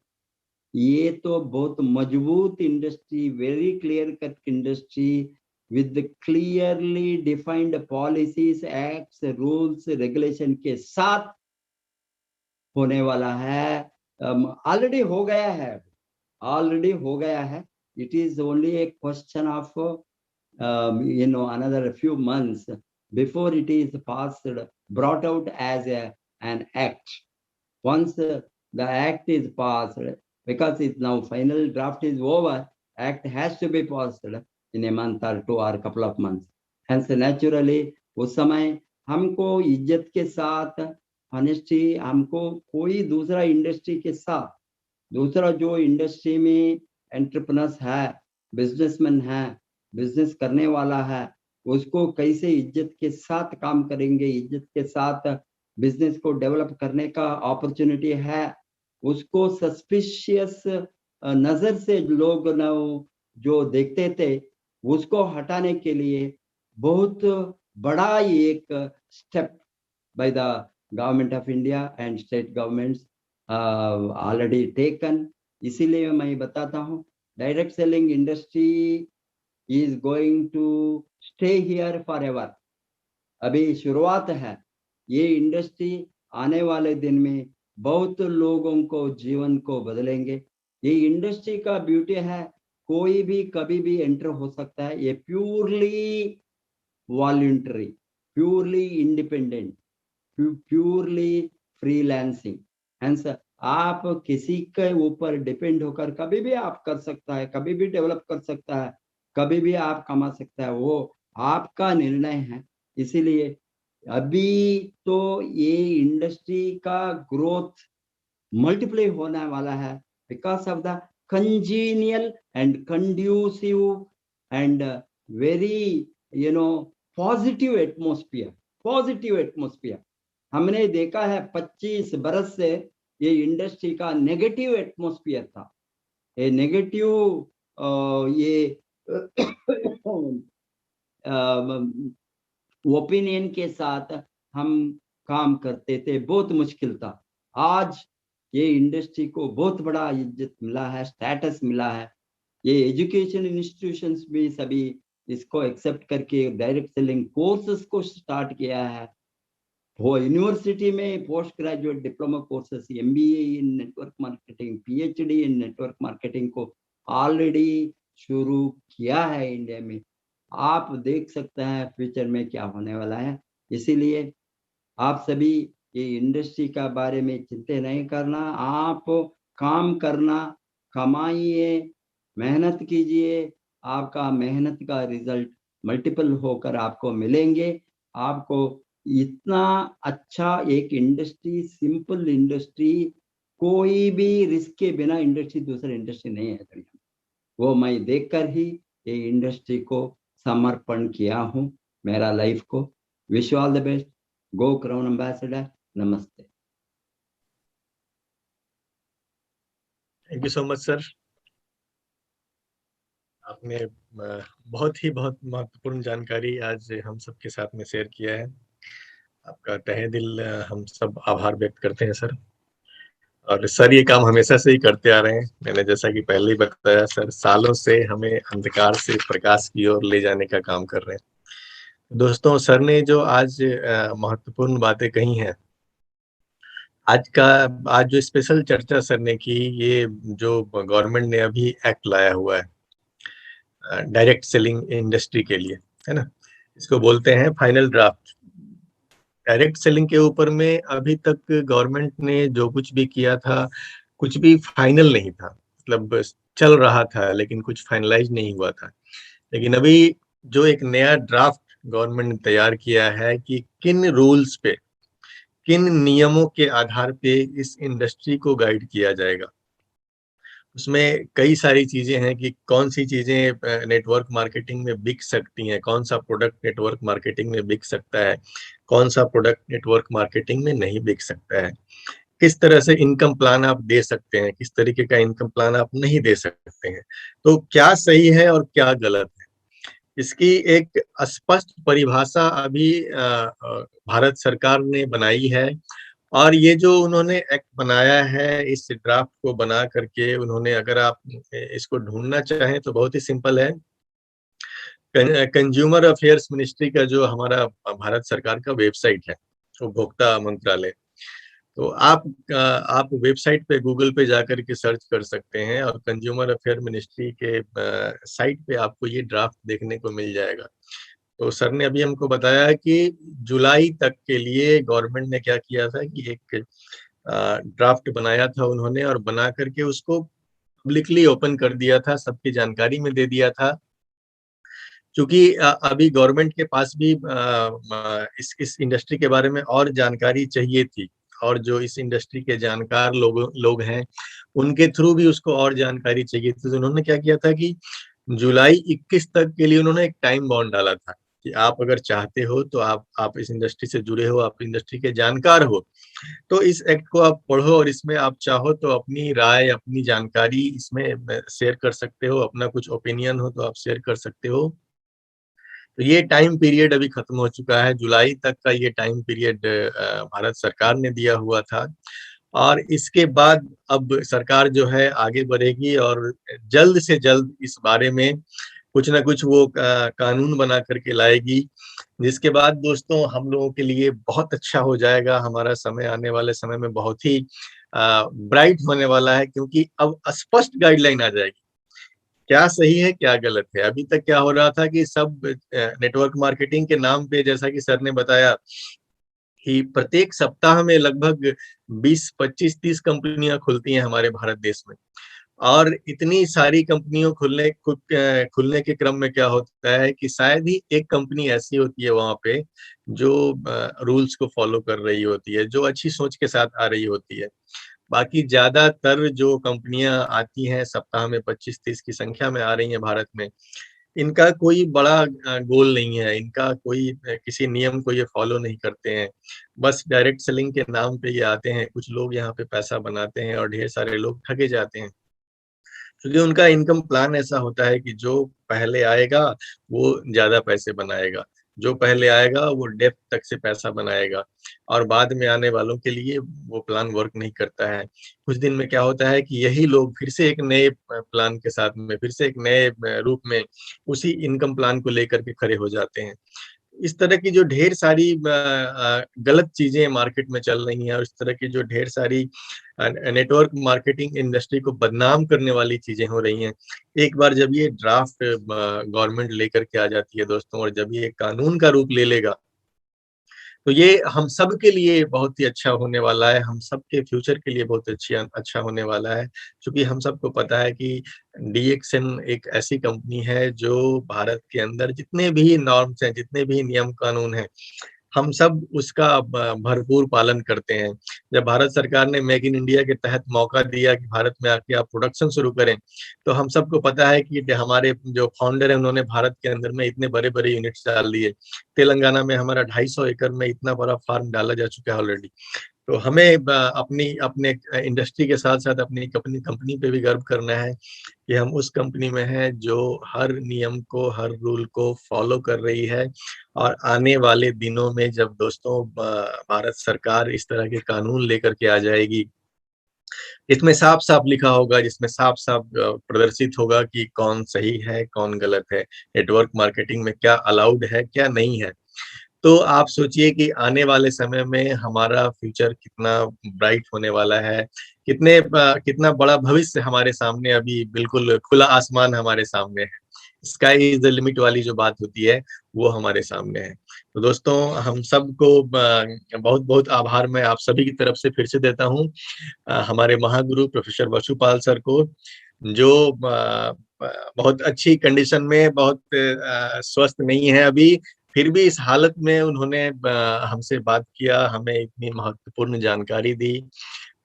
ये तो बहुत मजबूत industry, very clear cut industry with clearly defined policies, acts, rules, regulation के साथ होने वाला है। ऑलरेडी हो गया है, already हो गया है। It is only a question of another few months before it is passed, brought out as an act. Once the act is passed, because it's now final draft is over, act has to be passed in a month or 2 or a couple of months. Hence naturally उस समय हमको इज्जत के साथ, honesty, हमको कोई दूसरा industry के साथ, दूसरा जो इंडस्ट्री में एंटरप्रेन्योर्स है, बिजनेसमैन है, बिजनेस करने वाला है, उसको कैसे इज्जत के साथ काम करेंगे, इज्जत के साथ बिजनेस को डेवलप करने का अपॉर्चुनिटी है, उसको सस्पिशियस नजर से लोग ना जो देखते थे उसको हटाने के लिए बहुत बड़ा एक step by the government of India and state governments already taken. इसीलिए मैं बताता हूँ direct selling industry is going to stay here for ever. अभी शुरुआत है, ये इंडस्ट्री आने वाले दिन में बहुत लोगों को जीवन को बदलेंगे। ये इंडस्ट्री का ब्यूटी है, कोई भी कभी भी एंटर हो सकता है। ये purely voluntary, purely independent, purely freelancing. Hence आप किसी के ऊपर डिपेंड होकर कभी भी आप कर सकता है, कभी भी डेवलप कर सकता है, कभी भी आप कमा सकता है, वो आपका निर्णय है। इसीलिए अभी तो ये इंडस्ट्री का ग्रोथ मल्टीप्लाई होने वाला है because of the congenial and conducive and very positive atmosphere, positive atmosphere. हमने देखा है 25 बरस से ये इंडस्ट्री का नेगेटिव एटमॉस्फेयर था। ये नेगेटिव ये ओपिनियन के साथ हम काम करते थे, बहुत मुश्किल था। आज ये इंडस्ट्री को बहुत बड़ा इज्जत मिला है, स्टेटस मिला है। ये एजुकेशन इंस्टीट्यूशंस भी सभी इसको एक्सेप्ट करके डायरेक्ट सेलिंग कोर्सेस को स्टार्ट किया है। वो यूनिवर्सिटी में post graduate diploma courses, MBA इन नेटवर्क मार्केटिंग, PhD इन नेटवर्क मार्केटिंग को ऑलरेडी शुरू किया है इंडिया में। आप देख सकते हैं फ्यूचर में क्या होने वाला है। इसीलिए आप सभी ये इंडस्ट्री का बारे में चिंता नहीं करना, आप काम करना, कमाइए, मेहनत कीजिए, आपका मेहनत का रिजल्ट मल्टीपल होकर आपको मिलेंगे। आपको इतना अच्छा एक इंडस्ट्री, सिंपल इंडस्ट्री, कोई भी रिस्क के बिना इंडस्ट्री दूसरी इंडस्ट्री नहीं है दुनिया में। वो मैं देखकर ही ये इंडस्ट्री को समर्पण किया हूँ मेरा लाइफ को। Wish all the best. Go crown ambassador. नमस्ते। Thank you so much sir. आपने बहुत महत्वपूर्ण जानकारी आज हम सबके साथ में शेयर किया है। आपका तहे दिल हम सब आभार व्यक्त करते हैं सर। और सर ये काम हमेशा से ही करते आ रहे हैं। मैंने जैसा कि पहले ही बताया सर, सालों से हमें अंधकार से प्रकाश की ओर ले जाने का काम कर रहे हैं। दोस्तों, सर ने जो आज महत्वपूर्ण बातें कही हैं, आज जो स्पेशल चर्चा सर ने की, ये जो गवर्नमेंट ने अभी एक्ट लाया हुआ है डायरेक्ट सेलिंग इंडस्ट्री के लिए, है ना, इसको बोलते हैं फाइनल ड्राफ्ट। डायरेक्ट सेलिंग के ऊपर में अभी तक गवर्नमेंट ने जो कुछ भी किया था, कुछ भी फाइनल नहीं था। मतलब चल रहा था लेकिन कुछ फाइनलाइज नहीं हुआ था। लेकिन अभी जो एक नया ड्राफ्ट गवर्नमेंट ने तैयार किया है कि किन रूल्स पे, किन नियमों के आधार पे इस इंडस्ट्री को गाइड किया जाएगा, उसमें कई सारी चीजें हैं कि कौन सी चीजें नेटवर्क मार्केटिंग में बिक सकती हैं, कौन सा प्रोडक्ट नेटवर्क मार्केटिंग में बिक सकता है, कौन सा प्रोडक्ट नेटवर्क मार्केटिंग में नहीं बिक सकता है, किस तरह से इनकम प्लान आप दे सकते हैं, किस तरीके का इनकम प्लान आप नहीं दे सकते हैं, तो क्या सही है और क्या गलत है, इसकी एक स्पष्ट परिभाषा अभी भारत सरकार ने बनाई है। और ये जो उन्होंने एक्ट बनाया है, इस ड्राफ्ट को बना करके उन्होंने, अगर आप इसको ढूंढना चाहें तो बहुत ही सिंपल है। कंज्यूमर अफेयर्स मिनिस्ट्री का जो हमारा भारत सरकार का वेबसाइट है, उपभोक्ता मंत्रालय, तो आप वेबसाइट पे, गूगल पे जाकर के सर्च कर सकते हैं और कंज्यूमर अफेयर मिनिस्ट्री के साइट पे आपको ये ड्राफ्ट देखने को मिल जाएगा। तो सर ने अभी हमको बताया कि जुलाई तक के लिए गवर्नमेंट ने क्या किया था कि एक ड्राफ्ट बनाया था उन्होंने, और बना करके उसको पब्लिकली ओपन कर दिया था, सबकी जानकारी में दे दिया था। क्योंकि अभी गवर्नमेंट के पास भी इस इंडस्ट्री के बारे में और जानकारी चाहिए थी, और जो इस इंडस्ट्री के जानकार लोग हैं उनके थ्रू भी उसको और जानकारी चाहिए थी। तो उन्होंने क्या किया था कि जुलाई 21 तक के लिए उन्होंने एक टाइम बाउंड डाला था कि आप अगर चाहते हो तो आप इस इंडस्ट्री से जुड़े हो, आप इंडस्ट्री के जानकार हो, तो इस एक्ट को आप पढ़ो और इसमें आप चाहो तो अपनी राय, अपनी जानकारी इसमें शेयर कर सकते हो, अपना कुछ ओपिनियन हो तो आप शेयर कर सकते हो। तो ये टाइम पीरियड अभी खत्म हो चुका है, जुलाई तक का ये टाइम पीरियड भारत सरकार ने दिया हुआ था। और इसके बाद अब सरकार जो है आगे बढ़ेगी और जल्द से जल्द इस बारे में कुछ ना कुछ वो कानून बना करके लाएगी, जिसके बाद दोस्तों हम लोगों के लिए बहुत अच्छा हो जाएगा। हमारा समय आने वाले समय में बहुत ही ब्राइट होने वाला है, क्योंकि अब स्पष्ट गाइडलाइन आ जाएगी, क्या सही है क्या गलत है। अभी तक क्या हो रहा था कि सब नेटवर्क मार्केटिंग के नाम पे, जैसा कि सर ने बताया कि प्रत्येक सप्ताह में लगभग 20, 25, 30 कंपनियां खुलती हैं हमारे भारत देश में। और इतनी सारी कंपनियों खुलने के क्रम में क्या होता है कि शायद ही एक कंपनी ऐसी होती है वहां पे जो रूल्स को फॉलो कर रही होती है, जो अच्छी सोच के साथ आ रही होती है। बाकी ज्यादातर जो कंपनियां आती हैं सप्ताह में 25-30 की संख्या में आ रही हैं भारत में, इनका कोई बड़ा गोल नहीं है, इनका कोई किसी नियम को ये फॉलो नहीं करते हैं। बस डायरेक्ट सेलिंग के नाम पे ये आते हैं, कुछ लोग यहाँ पे पैसा बनाते हैं और ढेर सारे लोग ठगे जाते हैं, क्योंकि उनका इनकम प्लान ऐसा होता है कि जो पहले आएगा वो ज्यादा पैसे बनाएगा, जो पहले आएगा वो डेप्थ तक से पैसा बनाएगा, और बाद में आने वालों के लिए वो प्लान वर्क नहीं करता है। कुछ दिन में क्या होता है कि यही लोग फिर से एक नए प्लान के साथ में, फिर से एक नए रूप में उसी इनकम प्लान को लेकर के खड़े हो जाते हैं। इस तरह की जो ढेर सारी गलत चीजें मार्केट में चल रही हैं, और इस तरह की जो ढेर सारी नेटवर्क मार्केटिंग इंडस्ट्री को बदनाम करने वाली चीजें हो रही हैं, एक बार जब ये ड्राफ्ट गवर्नमेंट लेकर के आ जाती है दोस्तों, और जब ये कानून का रूप ले लेगा, तो ये हम सब के लिए बहुत ही अच्छा होने वाला है, हम सब के फ्यूचर के लिए बहुत अच्छा होने वाला है। क्योंकि हम सबको पता है कि डीएक्सएन एक ऐसी कंपनी है जो भारत के अंदर जितने भी नॉर्म्स हैं, जितने भी नियम कानून हैं, हम सब उसका भरपूर पालन करते हैं। जब भारत सरकार ने मेक इन इंडिया के तहत मौका दिया कि भारत में आके आप प्रोडक्शन शुरू करें, तो हम सबको पता है कि हमारे जो फाउंडर है उन्होंने भारत के अंदर में इतने बड़े बड़े यूनिट्स डाल दिए। तेलंगाना में हमारा 250 एकड़ में इतना बड़ा फार्म डाला जा चुका है ऑलरेडी। तो हमें अपने इंडस्ट्री के साथ साथ अपनी कंपनी पे भी गर्व करना है कि हम उस कंपनी में हैं जो हर नियम को, हर रूल को फॉलो कर रही है। और आने वाले दिनों में जब दोस्तों भारत सरकार इस तरह के कानून लेकर के आ जाएगी, इसमें साफ साफ लिखा होगा, जिसमें साफ साफ प्रदर्शित होगा कि कौन सही है कौन गलत है, नेटवर्क मार्केटिंग में क्या अलाउड है क्या नहीं है। तो आप सोचिए कि आने वाले समय में हमारा फ्यूचर कितना ब्राइट होने वाला है, कितना बड़ा भविष्य हमारे सामने, अभी बिल्कुल खुला आसमान हमारे सामने है। स्काई इज द लिमिट वाली जो बात होती है वो हमारे सामने है। तो दोस्तों हम सबको बहुत बहुत आभार मैं आप सभी की तरफ से फिर से देता हूँ हमारे महागुरु प्रोफेसर वसुपाल सर को, जो बहुत अच्छी कंडीशन में, बहुत स्वस्थ नहीं है अभी, फिर भी इस हालत में उन्होंने हमसे बात किया, हमें इतनी महत्वपूर्ण जानकारी दी।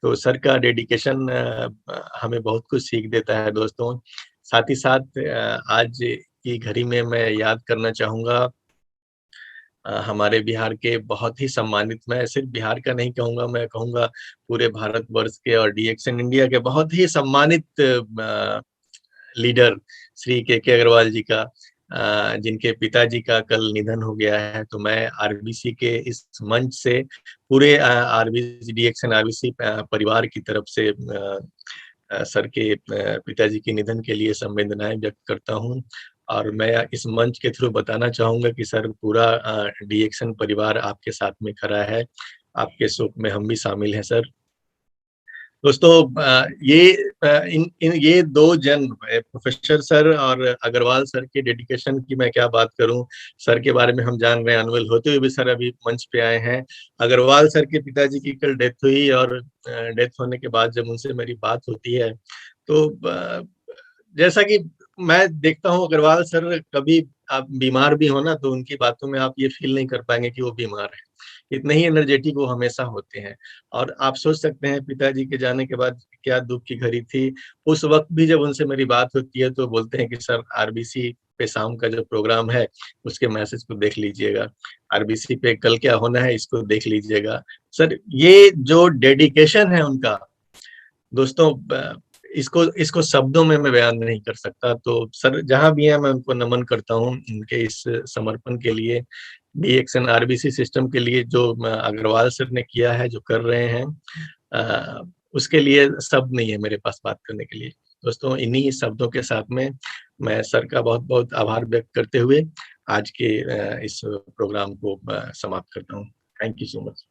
तो सर का डेडिकेशन हमें बहुत कुछ सीख देता है दोस्तों। साथ ही साथ आज की घड़ी में मैं याद करना चाहूँगा हमारे बिहार के बहुत ही सम्मानित, मैं सिर्फ बिहार का नहीं कहूँगा, मैं कहूँगा पूरे भारतवर्ष के और डीएक्सएन इंडिया के बहुत ही सम्मानित लीडर श्री के अग्रवाल जी का, जिनके पिताजी का कल निधन हो गया है। तो मैं आरबीसी के इस मंच से पूरे आरबीसी डीएक्सएन आरबीसी परिवार की तरफ से सर के पिताजी के निधन के लिए संवेदनाएं व्यक्त करता हूं। और मैं इस मंच के थ्रू बताना चाहूंगा कि सर पूरा डीएक्सएन परिवार आपके साथ में खड़ा है, आपके शोक में हम भी शामिल हैं सर। दोस्तों ये दो जन, प्रोफेसर सर और अग्रवाल सर के डेडिकेशन की मैं क्या बात करूं। सर के बारे में हम जान रहे हैं, अनवेल होते हुए भी सर अभी मंच पे आए हैं। अग्रवाल सर के पिताजी की कल डेथ हुई, और डेथ होने के बाद जब उनसे मेरी बात होती है तो जैसा कि मैं देखता हूँ अग्रवाल सर कभी आप बीमार भी हो ना, तो उनकी बातों में आप ये फील नहीं कर पाएंगे कि वो बीमार है, इतने ही एनर्जेटिक वो हमेशा होते हैं। और आप सोच सकते हैं पिताजी के जाने के बाद क्या दुख की घड़ी थी। उस वक्त भी जब उनसे मेरी बात होती है तो बोलते हैं कि सर आरबीसी पे शाम का जो प्रोग्राम है उसके मैसेज को देख लीजिएगा, आरबीसी पे कल क्या होना है इसको देख लीजिएगा। सर ये जो डेडिकेशन है उनका दोस्तों, इसको शब्दों में मैं बयान नहीं कर सकता। तो सर जहां भी है मैं उनको नमन करता हूँ उनके इस समर्पण के लिए, डीएक्सएन आरबीसी सिस्टम के लिए जो अग्रवाल सर ने किया है, जो कर रहे हैं। उसके लिए शब्द नहीं है मेरे पास बात करने के लिए। दोस्तों, इन्हीं शब्दों के साथ में मैं सर का बहुत-बहुत आभार व्यक्त करते हुए आज के इस प्रोग्राम को समाप्त करता हूँ। Thank you so much.